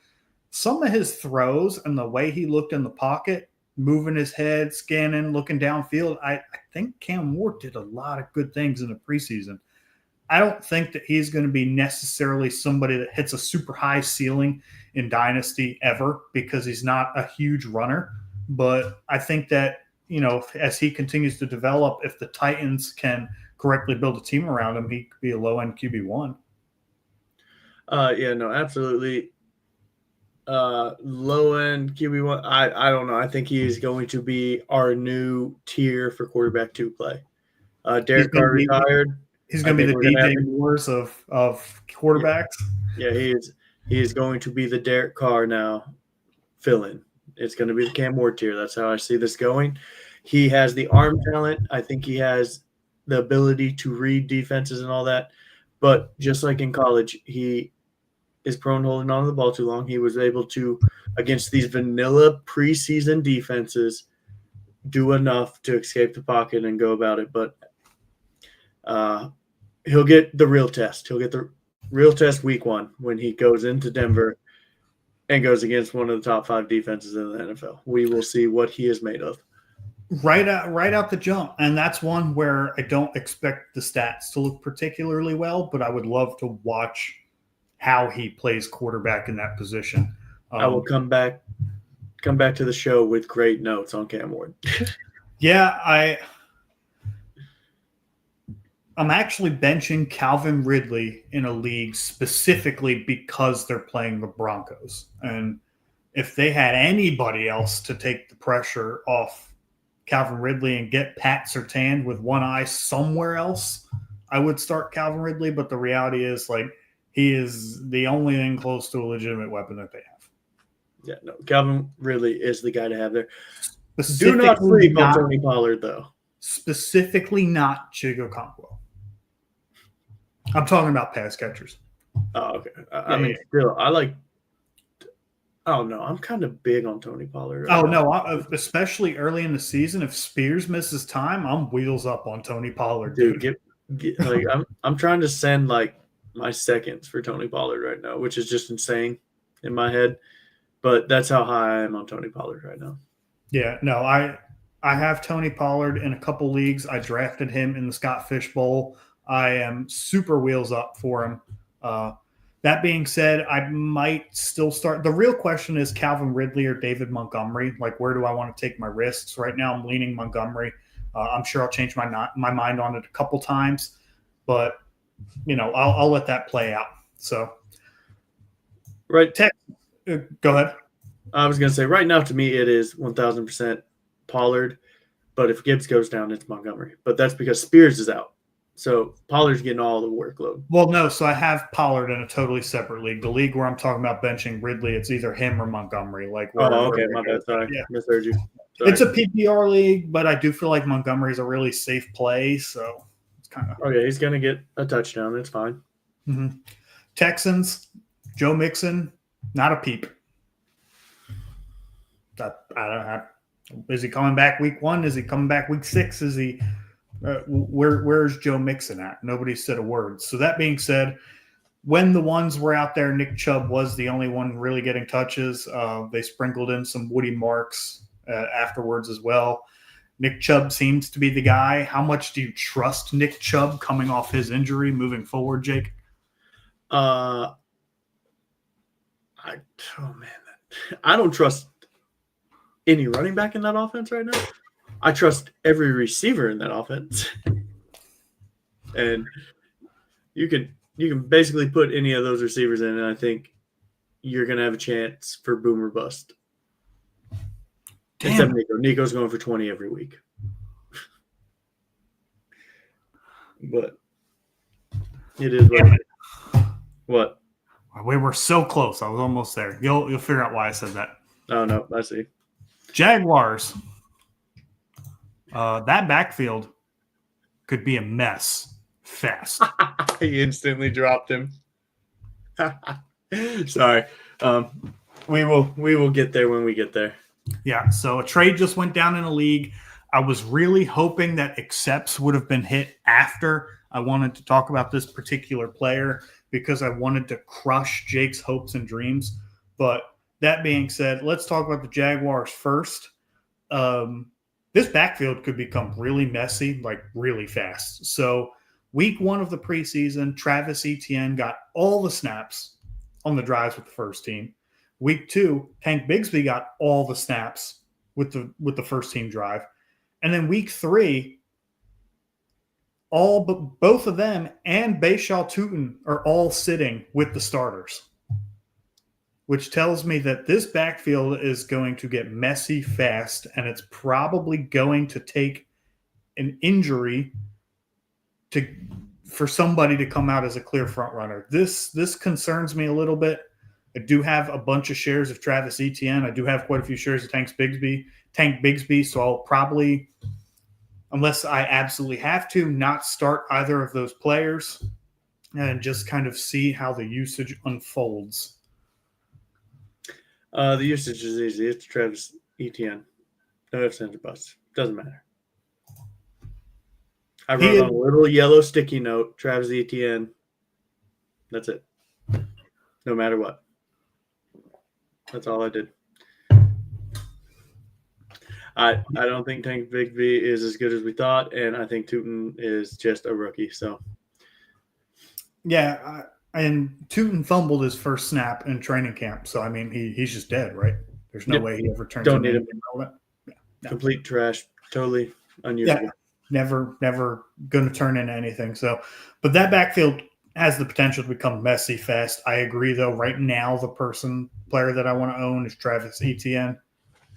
Some of his throws and the way he looked in the pocket, moving his head, scanning, looking downfield, I think Cam Ward did a lot of good things in the preseason. I don't think that he's going to be necessarily somebody that hits a super high ceiling in Dynasty ever because he's not a huge runner. But I think that, you know, as he continues to develop, if the Titans can correctly build a team around him, he could be a low-end QB1. Yeah, no, absolutely. Low-end QB1, I don't know. I think he's going to be our new tier for quarterback 2 play. Derek Carr retired. He's going to be the DJ Moores of quarterbacks. Yeah, he is going to be the Derek Carr now fill-in. It's going to be the Cam Ward tier. That's how I see this going. He has the arm talent. I think he has the ability to read defenses and all that. But just like in college, he is prone to holding on to the ball too long. He was able to, against these vanilla preseason defenses, do enough to escape the pocket and go about it. But he'll get the real test. He'll get the real test week 1 when he goes into Denver and goes against one of the top 5 defenses in the NFL. We will see what he is made of. Right out the jump. And that's one where I don't expect the stats to look particularly well, but I would love to watch how he plays quarterback in that position. I will come back to the show with great notes on Cam Ward. Yeah, I'm actually benching Calvin Ridley in a league specifically because they're playing the Broncos. And if they had anybody else to take the pressure off Calvin Ridley and get Pat Surtain with one eye somewhere else, I would start Calvin Ridley. But the reality is, like, he is the only thing close to a legitimate weapon that they have. Yeah, no, Calvin Ridley is the guy to have there. Do not sleep on Tony Pollard, though. Specifically not Chigokonkwo. I'm talking about pass catchers. Oh, okay. I mean, still, I don't know. I'm kind of big on Tony Pollard. Right no, especially early in the season. If Spears misses time, I'm wheels up on Tony Pollard, dude. Like, I'm trying to send like my seconds for Tony Pollard right now, which is just insane in my head. But that's how high I am on Tony Pollard right now. Yeah, no, I have Tony Pollard in a couple leagues. I drafted him in the Scott Fish Bowl. I am super wheels up for him. That being said, I might still start. The real question is Calvin Ridley or David Montgomery. Like, where do I want to take my risks? Right now, I'm leaning Montgomery. I'm sure I'll change my mind on it a couple times, but you know, I'll let that play out. So, right. Go ahead. I was going to say, right now, to me, it is 1,000% Pollard. But if Gibbs goes down, it's Montgomery. But that's because Spears is out. So Pollard's getting all the workload. Well, no. So I have Pollard in a totally separate league. The league where I'm talking about benching Ridley, it's either him or Montgomery. Like, okay. My bad. Sorry. Yeah. Misheard you. Sorry. It's a PPR league, but I do feel like Montgomery's a really safe play. So it's kind of. Okay. He's going to get a touchdown. It's fine. Mm-hmm. Texans, Joe Mixon, not a peep. I don't know. Is he coming back week 1? Is he coming back week 6? Is he where's Joe Mixon at? Nobody said a word. So that being said, when the ones were out there, Nick Chubb was the only one really getting touches. They sprinkled in some Woody Marks afterwards as well. Nick Chubb seems to be the guy. How much do you trust Nick Chubb coming off his injury moving forward, Jake? I don't trust any running back in that offense right now. I trust every receiver in that offense. And you can basically put any of those receivers in, and I think you're going to have a chance for boom or bust. Damn. Except Nico. Nico's going for 20 every week. But it is what it is. What? We were so close. I was almost there. You'll figure out why I said that. Oh, no. I see. Jaguars. That backfield could be a mess fast. He instantly dropped him. Sorry. We will get there when we get there. Yeah, so a trade just went down in a league. I was really hoping that accepts would have been hit after I wanted to talk about this particular player because I wanted to crush Jake's hopes and dreams. But that being said, let's talk about the Jaguars first. This backfield could become really messy, like really fast. So week 1 of the preseason, Travis Etienne got all the snaps on the drives with the first team. Week 2, Tank Bigsby got all the snaps with the first team drive. And then week 3, both of them and Bayshaw Tootin are all sitting with the starters, which tells me that this backfield is going to get messy fast, and it's probably going to take an injury for somebody to come out as a clear front runner. This concerns me a little bit. I do have a bunch of shares of Travis Etienne. I do have quite a few shares of Tank Bigsby, so I'll probably, unless I absolutely have to, not start either of those players and just kind of see how the usage unfolds. The usage is easy. It's Travis Etienne. No ifs, ands, or buts. Doesn't matter. I wrote on a little yellow sticky note, Travis Etienne. That's it. No matter what. That's all I did. I don't think Tank Bigsby is as good as we thought, and I think Tootin is just a rookie. So, yeah, and Tootin fumbled his first snap in training camp. So, I mean, he's just dead, right? There's no way he ever turns Don't need him. relevant. Yeah, no. Complete trash. Totally unusable. Yeah, never going to turn into anything. So, but that backfield has the potential to become messy fast. I agree, though. Right now, the player that I want to own is Travis Etienne,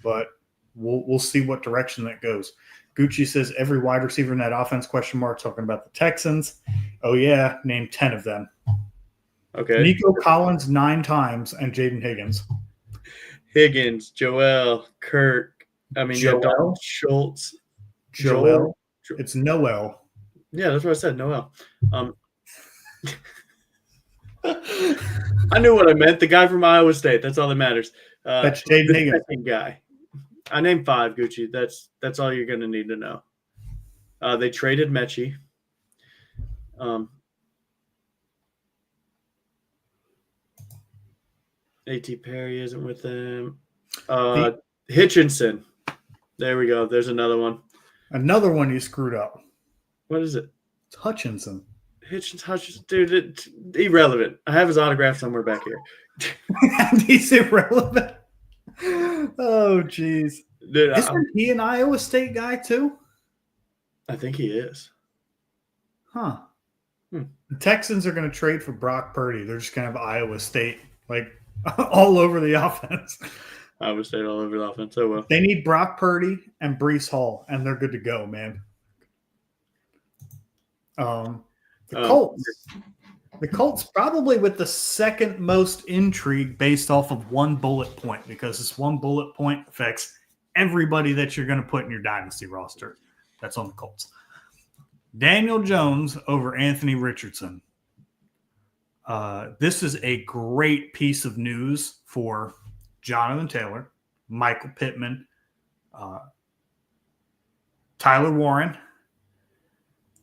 but we'll see what direction that goes. Gucci says every wide receiver in that offense, ? Talking about the Texans. Oh, yeah, name 10 of them. Okay. Nico Collins 9 times and Jaden Higgins. Higgins, Joel, Kirk. I mean, Joel, Schultz. Joel. It's Noel. Yeah, that's what I said, Noel. I knew what I meant. The guy from Iowa State. That's all that matters. That's Jaden Higgins. Second guy. I named 5, Gucci. That's all you're going to need to know. They traded Mechie. A.T. Perry isn't with them. Hitchinson. There we go. There's another one. Another one you screwed up. What is it? It's Hutchinson. Hutchinson. Dude, it's irrelevant. I have his autograph somewhere back here. He's irrelevant. Oh, jeez. Dude, Isn't he an Iowa State guy, too? I think he is. Huh. The Texans are going to trade for Brock Purdy. They're just going to have Iowa State, like, all over the offense. Iowa State all over the offense. Oh, well. They need Brock Purdy and Breece Hall, and they're good to go, man. The Colts probably with the second most intrigue based off of one bullet point, because this one bullet point affects everybody that you're going to put in your dynasty roster. That's on the Colts. Daniel Jones over Anthony Richardson. This is a great piece of news for Jonathan Taylor, Michael Pittman, Tyler Warren,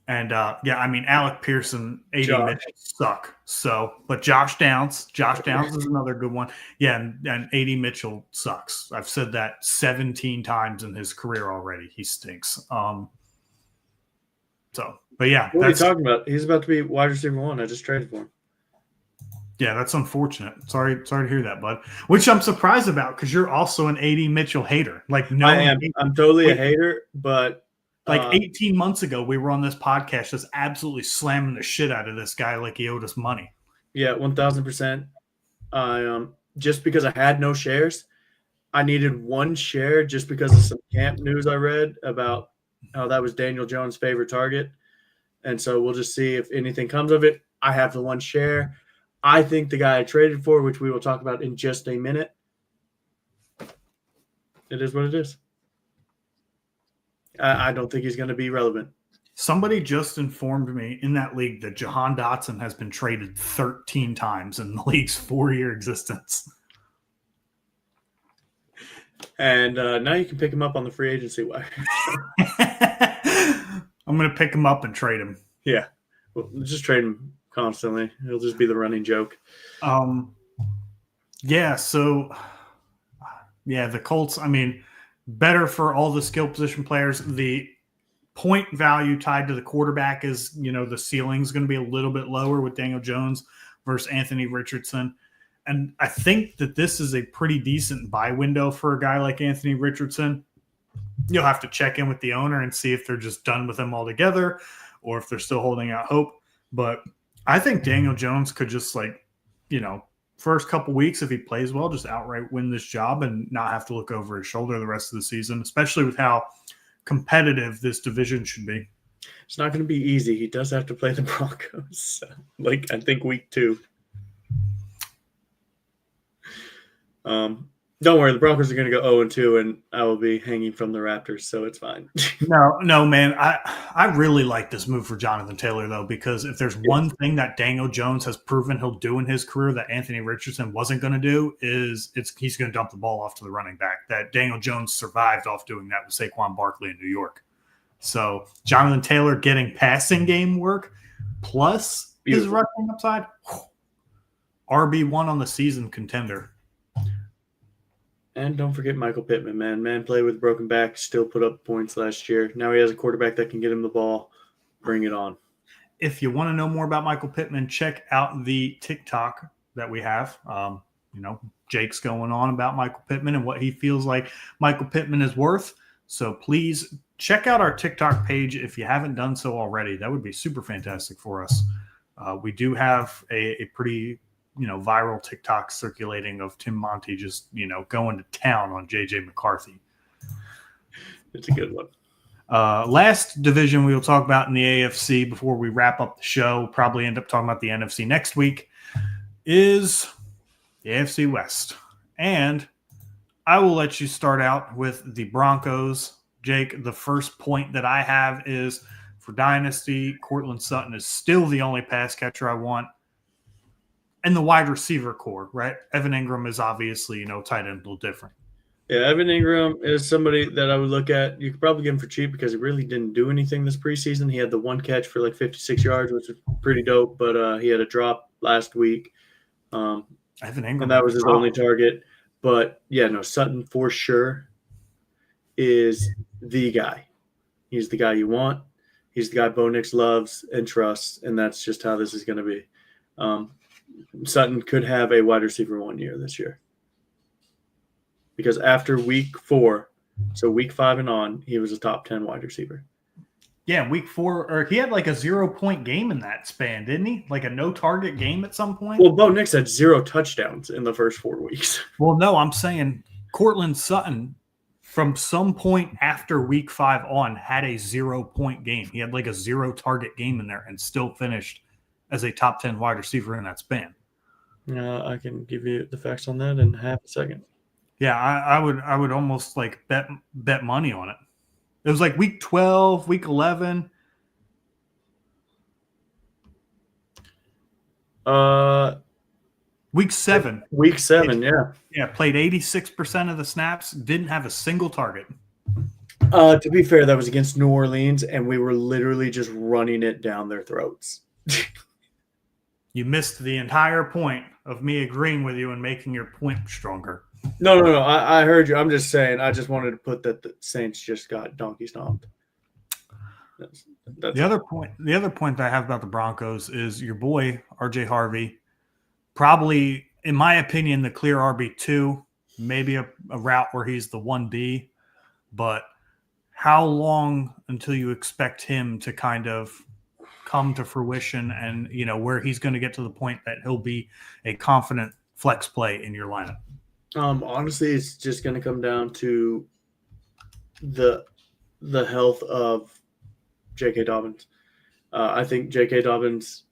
and Alec Pearson, AD Mitchell suck. So, but Josh Downs is another good one. Yeah, and AD Mitchell sucks. I've said that 17 times in his career already. He stinks. But yeah, what are you talking about? He's about to be wide receiver 1. I just traded for him. Yeah, that's unfortunate. Sorry to hear that, bud. Which I'm surprised about because you're also an AD Mitchell hater. Like, no, I am. I'm totally a hater, but Like 18 months ago, we were on this podcast just absolutely slamming the shit out of this guy like he owed us money. Yeah, 1,000%. I just because I had no shares, I needed one share just because of some camp news I read about how that was Daniel Jones' favorite target. And so we'll just see if anything comes of it. I have the one share. I think the guy I traded for, which we will talk about in just a minute, it is what it is. I don't think he's going to be relevant. Somebody just informed me in that league that Jahan Dotson has been traded 13 times in the league's 4-year existence. And now you can pick him up on the free agency wire. I'm going to pick him up and trade him. Yeah. Well, just trade him constantly. It'll just be the running joke. Yeah, so, yeah, the Colts, I mean, better for all the skill position players. The point value tied to the quarterback is, the ceiling's going to be a little bit lower with Daniel Jones versus Anthony Richardson. And I think that this is a pretty decent buy window for a guy like Anthony Richardson. You'll have to check in with the owner and see if they're just done with him altogether or if they're still holding out hope. But I think Daniel Jones could just first couple weeks, if he plays well, just outright win this job and not have to look over his shoulder the rest of the season, especially with how competitive this division should be. It's not going to be easy. He does have to play the Broncos, I think week 2. Don't worry, the Broncos are going to go 0-2, and I will be hanging from the Raptors, so it's fine. No, man. I really like this move for Jonathan Taylor, though, because if there's one thing that Daniel Jones has proven he'll do in his career that Anthony Richardson wasn't going to do is he's going to dump the ball off to the running back. That Daniel Jones survived off doing that with Saquon Barkley in New York. So Jonathan Taylor getting passing game work plus his rushing upside, RB1 on the season contender. And don't forget Michael Pittman, man. Man played with a broken back, still put up points last year. Now he has a quarterback that can get him the ball. Bring it on. If you want to know more about Michael Pittman, check out the TikTok that we have. Jake's going on about Michael Pittman and what he feels like Michael Pittman is worth. So please check out our TikTok page if you haven't done so already. That would be super fantastic for us. We do have a pretty viral TikTok circulating of Tim Monty just, going to town on JJ McCarthy. It's a good one. Last division we will talk about in the AFC before we wrap up the show, probably end up talking about the NFC next week, is the AFC West. And I will let you start out with the Broncos. Jake, the first point that I have is for Dynasty, Cortland Sutton is still the only pass catcher I want. And the wide receiver core, right? Evan Ingram is obviously, tight end a little different. Yeah, Evan Ingram is somebody that I would look at. You could probably get him for cheap because he really didn't do anything this preseason. He had the one catch for 56 yards, which was pretty dope, but he had a drop last week. Evan Ingram. And that was his only target. But, Sutton for sure is the guy. He's the guy you want. He's the guy Bo Nix loves and trusts, and that's just how this is going to be. Sutton could have a wide receiver 1 year this year. Because after week 4, so week 5 and on, he was a top 10 wide receiver. Yeah, week 4, or he had like a 0-point game in that span, didn't he? Like a no-target game at some point? Well, Bo Nix had 0 touchdowns in the first 4 weeks. Well, no, I'm saying Cortland Sutton, from some point after week 5 on, had a 0-point game. He had like a 0-target game in there and still finished as a top 10 wide receiver in that span. I can give you the facts on that in half a second. Yeah, I would almost like bet money on it. It was like week 12, week 11. Week 7. Week 7, yeah. Yeah, played 86% of the snaps, didn't have a single target. To be fair, that was against New Orleans, and we were literally just running it down their throats. You missed the entire point of me agreeing with you and making your point stronger. No. I heard you. I'm just saying. I just wanted to put that the Saints just got donkey stomped. That's the other point that I have about the Broncos is your boy RJ Harvey, probably in my opinion the clear RB2, maybe a route where he's the 1B, but how long until you expect him to kind of come to fruition and, where he's going to get to the point that he'll be a confident flex play in your lineup? Honestly, it's just going to come down to the health of J.K. Dobbins. I think J.K. Dobbins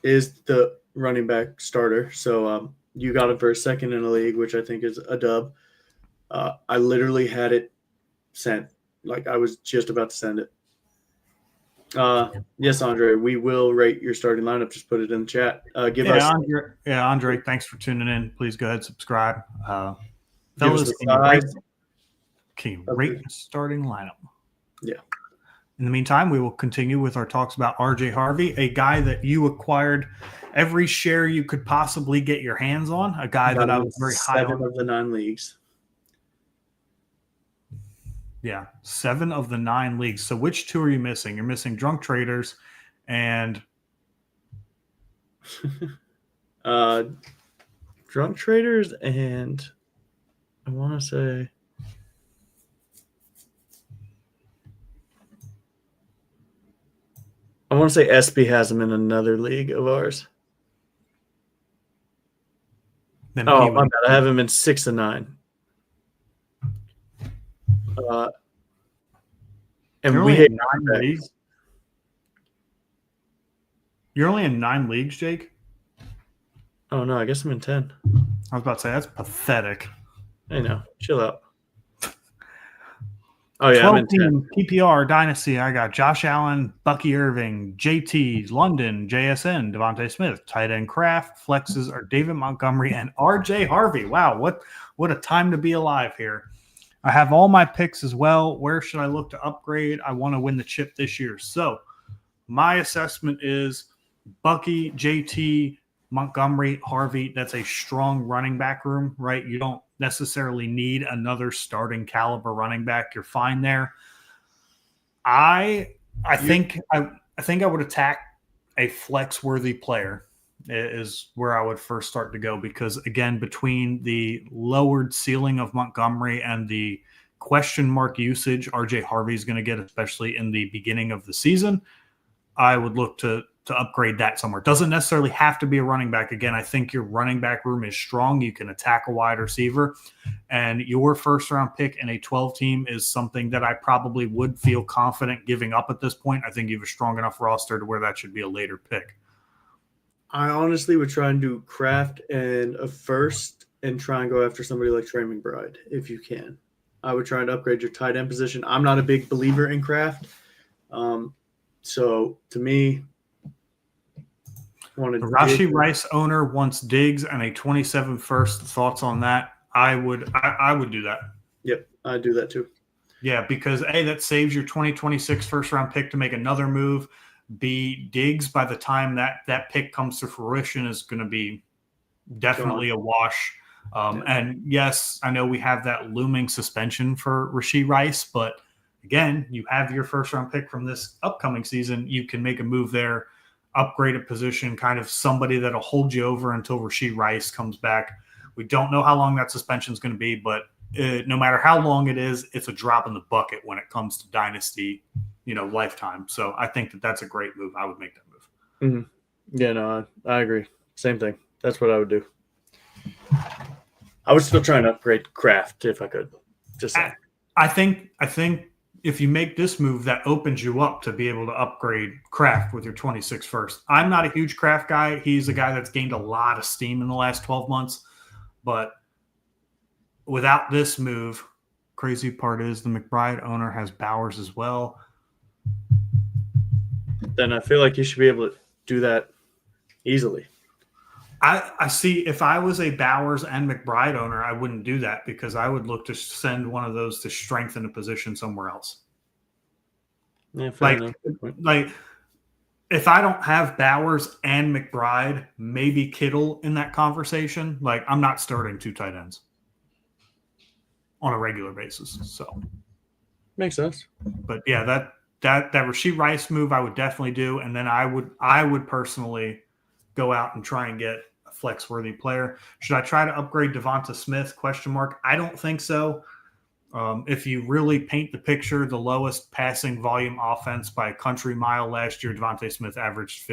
is the running back starter. So you got him for a second in the league, which I think is a dub. I literally had it sent. Like, I was just about to send it. Yes, Andre, we will rate your starting lineup. Just put it in the chat. Andre, thanks for tuning in. Please go ahead and subscribe. Give us Fellas, the can you rate the starting lineup? Yeah. In the meantime, we will continue with our talks about RJ Harvey, a guy that you acquired every share you could possibly get your hands on, a guy that I was very high on. 7 of the 9 leagues. Yeah, 7 of the 9 leagues. So which 2 are you missing? You're missing Drunk Traders and Drunk Traders, and I want to say SB has him in another league of ours. My bad. I have him in 6 and 9. And we hit 9 leagues. You're only in 9 leagues, Jake? Oh, no, I guess I'm in 10. I was about to say, that's pathetic. I know. Chill out. Oh, yeah, I'm in 10. PPR, Dynasty, I got Josh Allen, Bucky Irving, JT, London, JSN, Devontae Smith, tight end Kraft, flexes are David Montgomery, and RJ Harvey. Wow, what a time to be alive here. I have all my picks as well. Where should I look to upgrade? I want to win the chip this year. So my assessment is Bucky, JT, Montgomery, Harvey. That's a strong running back room, right? You don't necessarily need another starting caliber running back. You're fine there. I think I would attack a flex worthy player is where I would first start to go, because again, between the lowered ceiling of Montgomery and the question mark usage RJ Harvey is going to get, especially in the beginning of the season, I would look to upgrade that somewhere. Doesn't necessarily have to be a running back. Again, I think your running back room is strong. You can attack a wide receiver, and your first round pick in a 12 team is something that I probably would feel confident giving up at this point. I think you have a strong enough roster to where that should be a later pick. I honestly would try and do Kraft and a first and try and go after somebody like Trey McBride if you can. I would try and upgrade your tight end position. I'm not a big believer in Kraft. So to me, the Rashee Rice owner wants Diggs and a 27 first. Thoughts on that? I would do that. Yep, I'd do that too. Yeah, because A, that saves your 2026 first round pick to make another move. B, Diggs, by the time that pick comes to fruition, is going to be definitely a wash. And yes, I know we have that looming suspension for Rashee Rice, but again, you have your first round pick from this upcoming season. You can make a move there, upgrade a position, kind of somebody that'll hold you over until Rashee Rice comes back. We don't know how long that suspension is going to be, but no matter how long it is, it's a drop in the bucket when it comes to Dynasty, lifetime. So I think that's a great move. I would make that move. Mm-hmm. Yeah, no, I agree. Same thing. That's what I would do. I would still try and upgrade Kraft if I could. Just saying. I think if you make this move, that opens you up to be able to upgrade Kraft with your 26 first. I'm not a huge Kraft guy. He's a guy that's gained a lot of steam in the last 12 months. But without this move, crazy part is the McBride owner has Bowers as well. Then I feel like you should be able to do that easily. I see. If I was a Bowers and McBride owner, I wouldn't do that, because I would look to send one of those to strengthen a position somewhere else. Yeah, like if I don't have Bowers and McBride, maybe Kittle in that conversation, like I'm not starting 2 tight ends on a regular basis. So makes sense. But yeah, that Rashee Rice move I would definitely do, and then I would personally go out and try and get a flex-worthy player. Should I try to upgrade Devonta Smith? ? I don't think so. If you really paint the picture, the lowest passing volume offense by a country mile last year, Devontae Smith averaged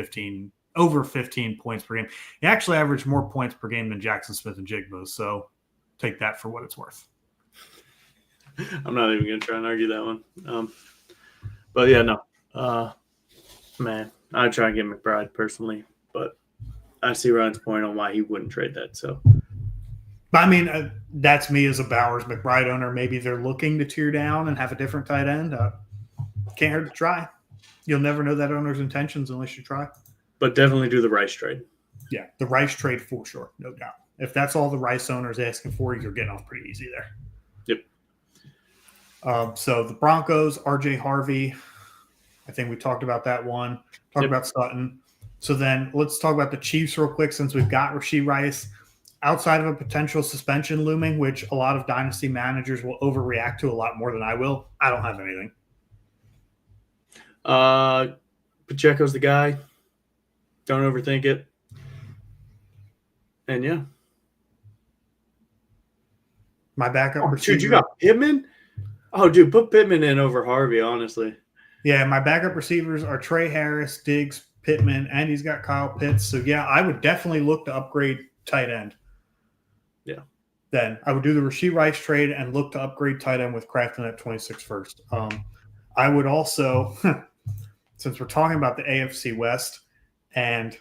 over 15 points per game. He actually averaged more points per game than Jackson Smith and Jigba, so take that for what it's worth. I'm not even going to try and argue that one. But yeah, no. Man, I'd try and get McBride personally, but I see Ryan's point on why he wouldn't trade that. So, I mean, that's me as a Bowers McBride owner. Maybe they're looking to tear down and have a different tight end. Can't hurt to try. You'll never know that owner's intentions unless you try. But definitely do the Rice trade. Yeah, the Rice trade for sure, no doubt. If that's all the Rice owner's asking for, you're getting off pretty easy there. Yep. So the Broncos, RJ Harvey. I think we talked about that one. Talked about Sutton. So then let's talk about the Chiefs real quick since we've got Rashee Rice. Outside of a potential suspension looming, which a lot of dynasty managers will overreact to a lot more than I will, I don't have anything. Pacheco's the guy. Don't overthink it. And yeah. My backup receiver. Dude, you got Pittman? Oh, dude, put Pittman in over Harvey, honestly. Yeah, my backup receivers are Trey Harris, Diggs, Pittman, and he's got Kyle Pitts. So, yeah, I would definitely look to upgrade tight end. Yeah. Then I would do the Rashee Rice trade and look to upgrade tight end with Crafton at 26 first. I would also, since we're talking about the AFC West and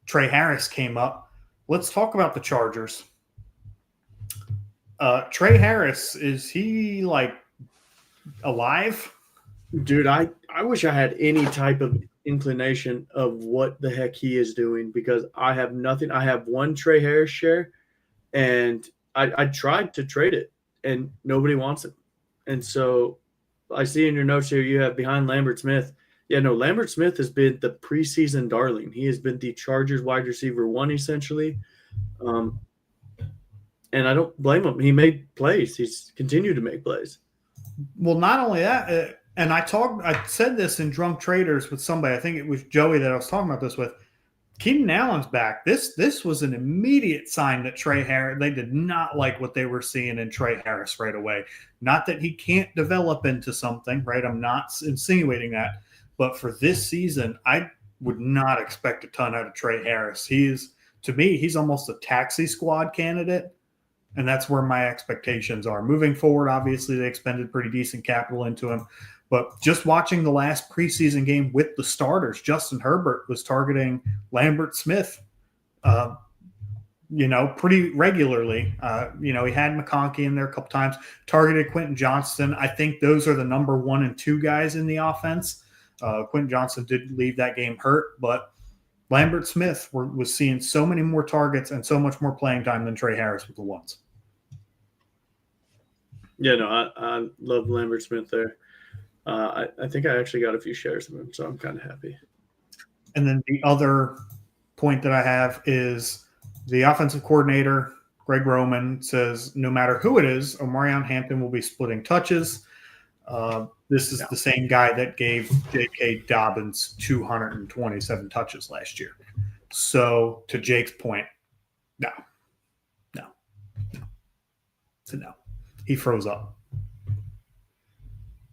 Trey Harris came up, let's talk about the Chargers. Trey Harris, is he like alive? Dude, I wish I had any type of inclination of what the heck he is doing because I have nothing. I have one Trey Harris share, and I tried to trade it, and nobody wants it. And so I see in your notes here you have behind Lambert Smith. Yeah, no, Lambert Smith has been the preseason darling. He has been the Chargers wide receiver one, essentially. And I don't blame him. He made plays. He's continued to make plays. Well, not only that, and I said this in Drunk Traders with somebody. I think it was Joey that I was talking about this with. Keenan Allen's back. This was an immediate sign that Trey Harris, they did not like what they were seeing in Trey Harris right away. Not that he can't develop into something, right? I'm not insinuating that. But for this season, I would not expect a ton out of Trey Harris. To me, he's almost a taxi squad candidate. And that's where my expectations are. Moving forward, obviously, they expended pretty decent capital into him. But just watching the last preseason game with the starters, Justin Herbert was targeting Lambert Smith, pretty regularly. He had McConkey in there a couple times, targeted Quentin Johnston. I think those are the number 1 and 2 guys in the offense. Quentin Johnston did leave that game hurt, but Lambert Smith was seeing so many more targets and so much more playing time than Trey Harris with the ones. Yeah, no, I love Lambert Smith there. I think I actually got a few shares of him, so I'm kind of happy. And then the other point that I have is the offensive coordinator, Greg Roman, says no matter who it is, Omarion Hampton will be splitting touches. This is the same guy that gave J.K. Dobbins 227 touches last year. So to Jake's point, no. So no. He froze up.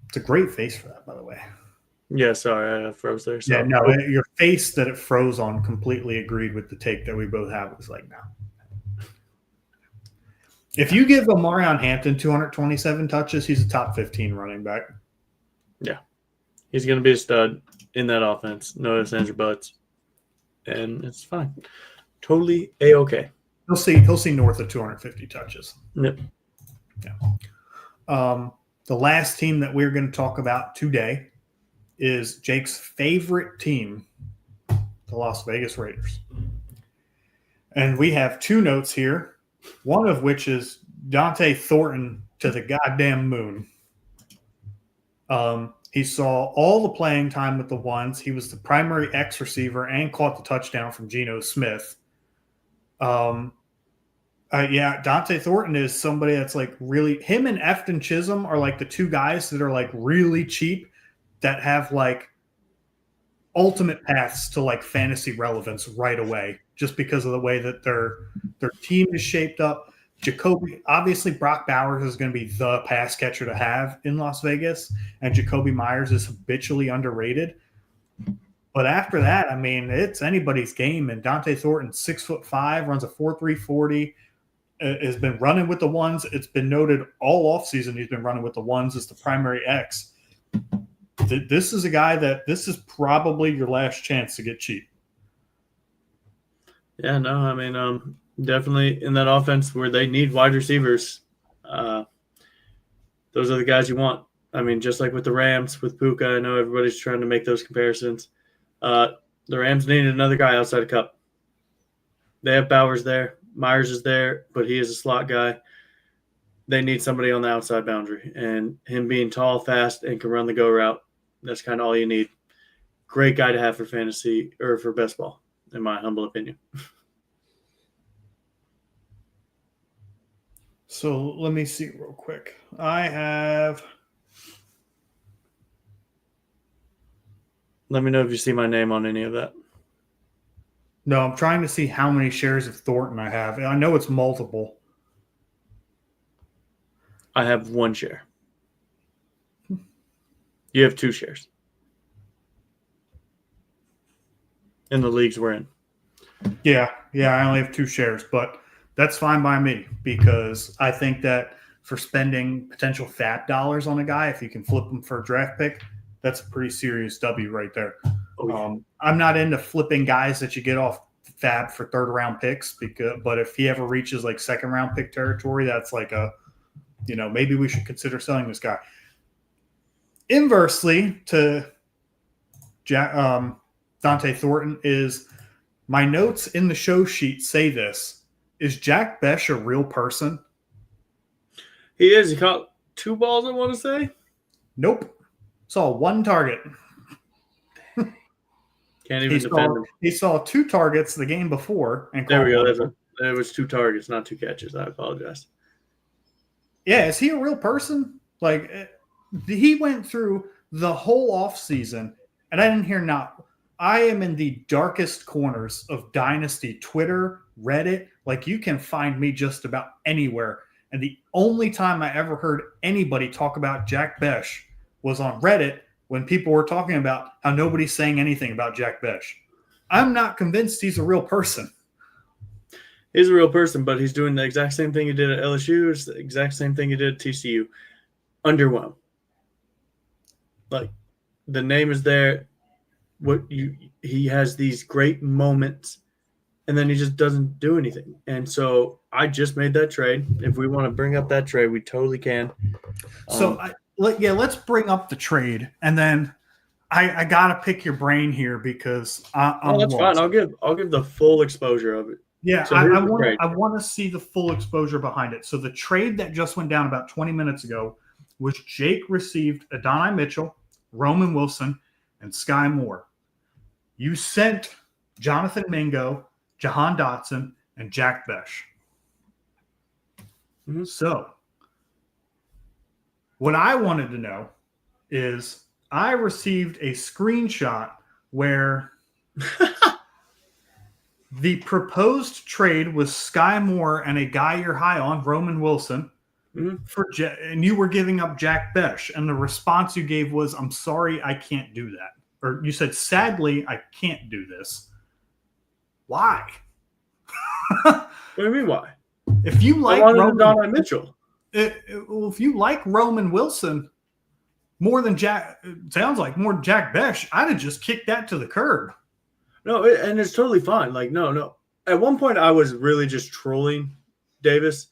It's a great face for that, by the way. Yeah, sorry, I froze there. So. Yeah, no, your face that it froze on completely agreed with the take that we both have. It was like, no. If you give Omarion Hampton 227 touches, he's a top 15 running back. Yeah. He's going to be a stud in that offense. No ifs, ands, or buts. And it's fine. Totally A-okay. He'll see north of 250 touches. Yep. Yeah. The last team that we're going to talk about today is Jake's favorite team, the Las Vegas Raiders. And we have 2 notes here, one of which is Dante Thornton to the goddamn moon. He saw all the playing time with the ones. He was the primary X receiver and caught the touchdown from Geno Smith. Dante Thornton is somebody that's like really – him and Efton Chisholm are like the 2 guys that are like really cheap that have like ultimate paths to like fantasy relevance right away just because of the way that their team is shaped up. Jacoby, obviously Brock Bowers is going to be the pass catcher to have in Las Vegas, and Jacoby Myers is habitually underrated. But after that, I mean, it's anybody's game. And Dante Thornton, 6'5", runs a 4.3 40, has been running with the ones. It's been noted all offseason he's been running with the ones as the primary X. This is a guy that this is probably your last chance to get cheap. Yeah, no, I mean, definitely in that offense where they need wide receivers, those are the guys you want. I mean, just like with the Rams, with Puka, I know everybody's trying to make those comparisons. The Rams needed another guy outside of Cup. They have Bowers there. Myers is there, but he is a slot guy. They need somebody on the outside boundary. And him being tall, fast, and can run the go route, that's kind of all you need. Great guy to have for fantasy or for best ball, in my humble opinion. So let me see real quick. Let me know if you see my name on any of that. No, I'm trying to see how many shares of Thornton I have. I know it's multiple. I have 1 share. You have 2 shares. In the leagues we're in. Yeah, I only have 2 shares, but that's fine by me because I think that for spending potential fab dollars on a guy, if you can flip him for a draft pick, that's a pretty serious W right there. Oh, yeah. I'm not into flipping guys that you get off fab for third-round picks, but if he ever reaches like second-round pick territory, that's like maybe we should consider selling this guy. Inversely to Dante Thornton is my notes in the show sheet say this. Is Jack Besh a real person? He is. He caught 2 balls, I want to say. Nope. Saw 1 target. Can't even defend him. He saw 2 targets the game before. And there we go. There was 2 targets, not 2 catches. I apologize. Yeah, is he a real person? Like, he went through the whole offseason, and I didn't hear not. I am in the darkest corners of Dynasty Twitter, Reddit. Like, you can find me just about anywhere. And the only time I ever heard anybody talk about Jack Besh was on Reddit when people were talking about how nobody's saying anything about Jack Besh. I'm not convinced he's a real person. He's a real person, but he's doing the exact same thing he did at LSU. It's the exact same thing he did at TCU. Underwhelmed. Like, the name is there. He has these great moments, and then he just doesn't do anything. And so I just made that trade. If we want to bring up that trade, we totally can. So let's bring up the trade, and then I gotta pick your brain here because I'm that's lost. fine. I'll give the full exposure of it. Yeah, So I want to see the full exposure behind it. So the trade that just went down about 20 minutes ago was Jake received Adonai Mitchell, Roman Wilson, and Sky Moore. You sent Jonathan Mingo, Jahan Dotson, and Jack Besh. Mm-hmm. So what I wanted to know is I received a screenshot where the proposed trade was Sky Moore and a guy you're high on, Roman Wilson, and you were giving up Jack Besh. And the response you gave was, I'm sorry, I can't do that. Or you said, sadly, I can't do this. Why? What do you mean, why? If you like Roman Mitchell. If you like Roman Wilson more than Jack, it sounds like more Jack Besh, I'd have just kicked that to the curb. No, and it's totally fine. Like, no. At one point, I was really just trolling Davis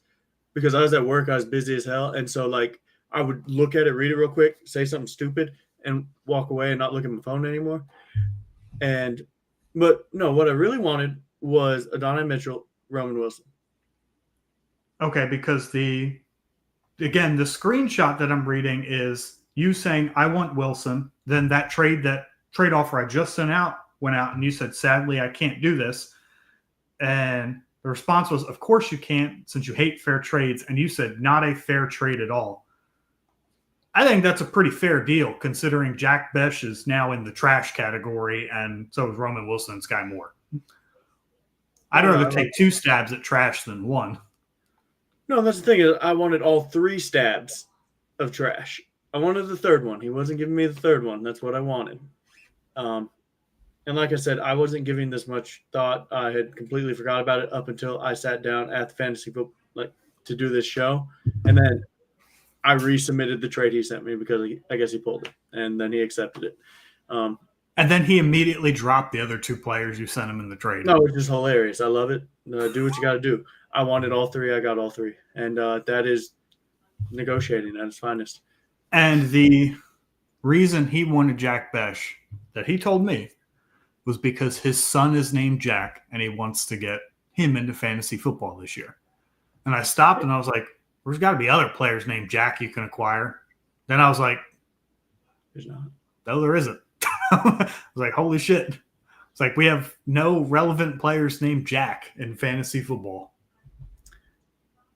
because I was at work. I was busy as hell. And so, like, I would look at it, read it real quick, say something stupid, and walk away and not look at my phone anymore. But no, what I really wanted was Adonai Mitchell, Roman Wilson. Okay, because the screenshot that I'm reading is you saying, I want Wilson. Then that trade offer I just sent out went out, and you said, sadly, I can't do this. And the response was, of course you can't, since you hate fair trades. And you said, not a fair trade at all. I think that's a pretty fair deal, considering Jack Besh is now in the trash category, and so is Roman Wilson and Sky Moore. I'd rather take 2 stabs at trash than 1. No, that's the thing. Is I wanted all 3 stabs of trash. I wanted the third one. He wasn't giving me the third one. That's what I wanted. And like I said, I wasn't giving this much thought. I had completely forgot about it up until I sat down at the fantasy football to do this show, and then I resubmitted the trade he sent me because I guess he pulled it, and then he accepted it. And then he immediately dropped the other 2 players you sent him in the trade. No, it's just hilarious. I love it. Do what you got to do. I wanted all 3. I got all 3, and that is negotiating at its finest. And the reason he wanted Jack Besh that he told me was because his son is named Jack, and he wants to get him into fantasy football this year. And I stopped, and I was like, there's got to be other players named Jack you can acquire. Then I was like, there's not. No, there isn't. I was like, holy shit. It's like we have no relevant players named Jack in fantasy football.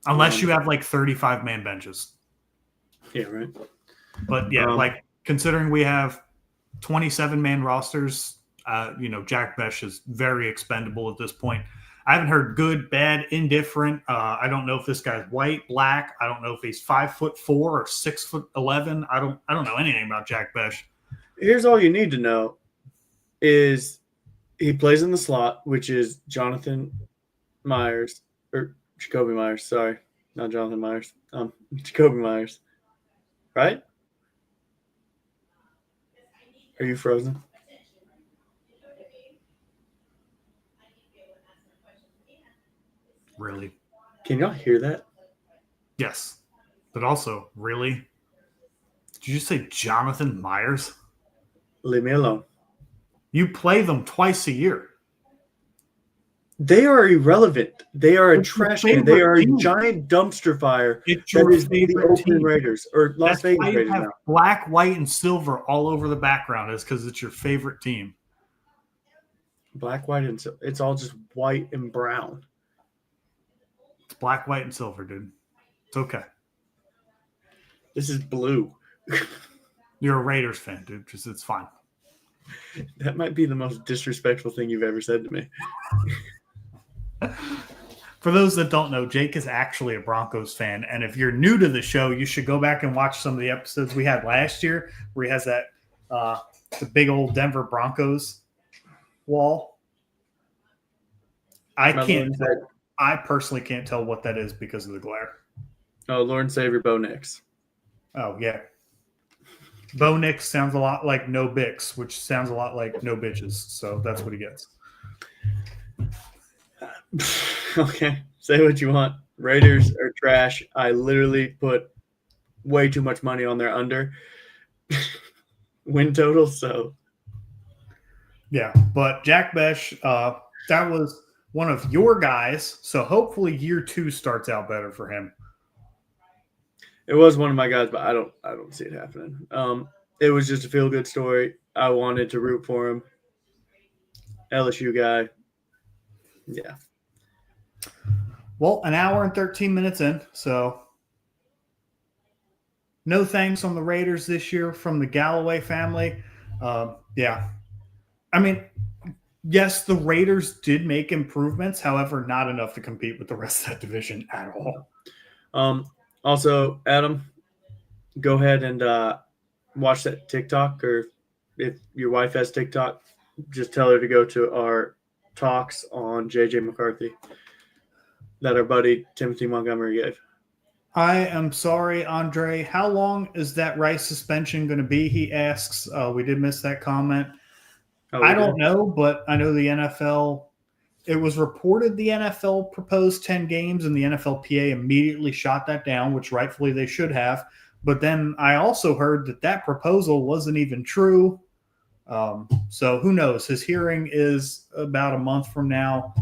Unless you have like 35-man benches. Yeah, right. But yeah, like considering we have 27-man rosters, Jack Besh is very expendable at this point. I haven't heard good, bad, indifferent. I don't know if this guy's white, black. I don't know if he's 5'4" or 6'11". I don't know anything about Jack Besh. Here's all you need to know is he plays in the slot, which is Jonathan Myers or Jacoby Myers. Sorry, not Jonathan Myers. Jacoby Myers. Right? Are you frozen? Really? Can y'all hear that? Yes. But also, really? Did you just say Jonathan Myers? Leave me alone. You play them twice a year. They are irrelevant. They are a It's your trash can. They favorite are a team. giant dumpster fire. It's your That is the favorite Oakland team. Raiders or Las That's Vegas why you Raiders have now. black, white, and silver all over the background is because it's your favorite team. Black, white, and silver. It's all just white and brown. It's black, white, and silver, dude. It's okay. This is blue. You're a Raiders fan, dude. It's fine. That might be the most disrespectful thing you've ever said to me. For those that don't know, Jake is actually a Broncos fan. And if you're new to the show, you should go back and watch some of the episodes we had last year where he has that the big old Denver Broncos wall. I personally can't tell what that is because of the glare. Oh, Lord and Savior Bo Nix. Oh, yeah. Bo Nix sounds a lot like No Bix, which sounds a lot like No Bitches. So that's what he gets. Okay, say what you want. Raiders are trash. I literally put way too much money on their under win total. So, yeah, but Jack Besh, that was one of your guys. So hopefully year 2 starts out better for him. it was one of my guys, but I don't see it happening. It was just a feel good story. I wanted to root for him. LSU guy. Yeah. Well, an hour and 13 minutes in, so no thanks on the Raiders this year from the Galloway family. Yeah. I mean, yes, the Raiders did make improvements, however, not enough to compete with the rest of that division at all. Also, Adam, go ahead and watch that TikTok, or if your wife has TikTok, just tell her to go to our talks on JJ McCarthy that our buddy Timothy Montgomery gave. I am sorry, Andre. How long is that Rice suspension going to be? He asks. We did miss that comment. I don't know, but I know the NFL, it was reported the NFL proposed 10 games and the NFLPA immediately shot that down, which rightfully they should have. But then I also heard that proposal wasn't even true. So who knows? His hearing is about a month from now.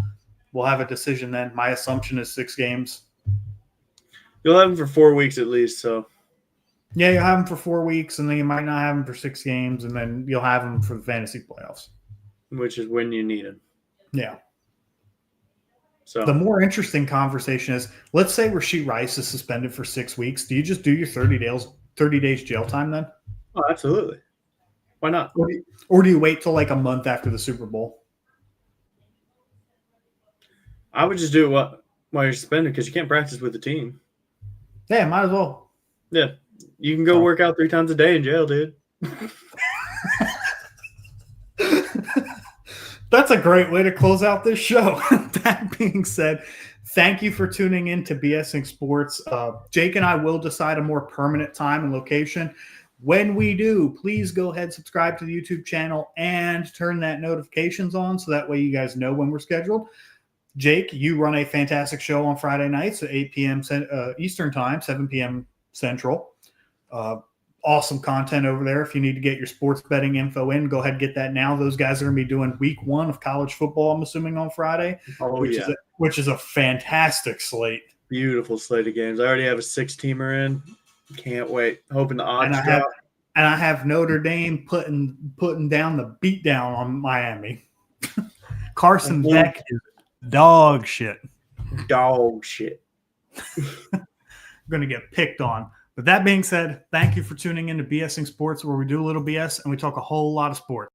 We'll have a decision then. My assumption is 6 games. You'll have him for 4 weeks at least, so. Yeah, you'll have him for 4 weeks, and then you might not have him for 6 games, and then you'll have him for the fantasy playoffs. Which is when you need him. Yeah. So the more interesting conversation is, let's say Rashee Rice is suspended for 6 weeks. Do you just do your 30 days jail time then? Oh, absolutely. Why not? Or do you wait till like a month after the Super Bowl? I would just do what Why you're suspended? Because you can't practice with the team. Yeah, might as well. Yeah, you can go work out 3 times a day in jail, dude. That's a great way to close out this show. That being said, thank you for tuning in to BSing Sports. Jake and I will decide a more permanent time and location. When we do, please go ahead, subscribe to the YouTube channel, and turn that notifications on so that way you guys know when we're scheduled. Jake, you run a fantastic show on Friday nights at 8 p.m. Eastern Time, 7 p.m. Central. Awesome content over there. If you need to get your sports betting info in, go ahead and get that now. Those guys are going to be doing week 1 of college football, I'm assuming, on Friday, which is a fantastic slate. Beautiful slate of games. I already have a 6-teamer in. Can't wait. Hoping the odds drop. And I have Notre Dame putting down the beatdown on Miami. Carson Beck is dog shit. Dog shit. Going to get picked on. But that being said, thank you for tuning in to BSing Sports, where we do a little BS and we talk a whole lot of sports.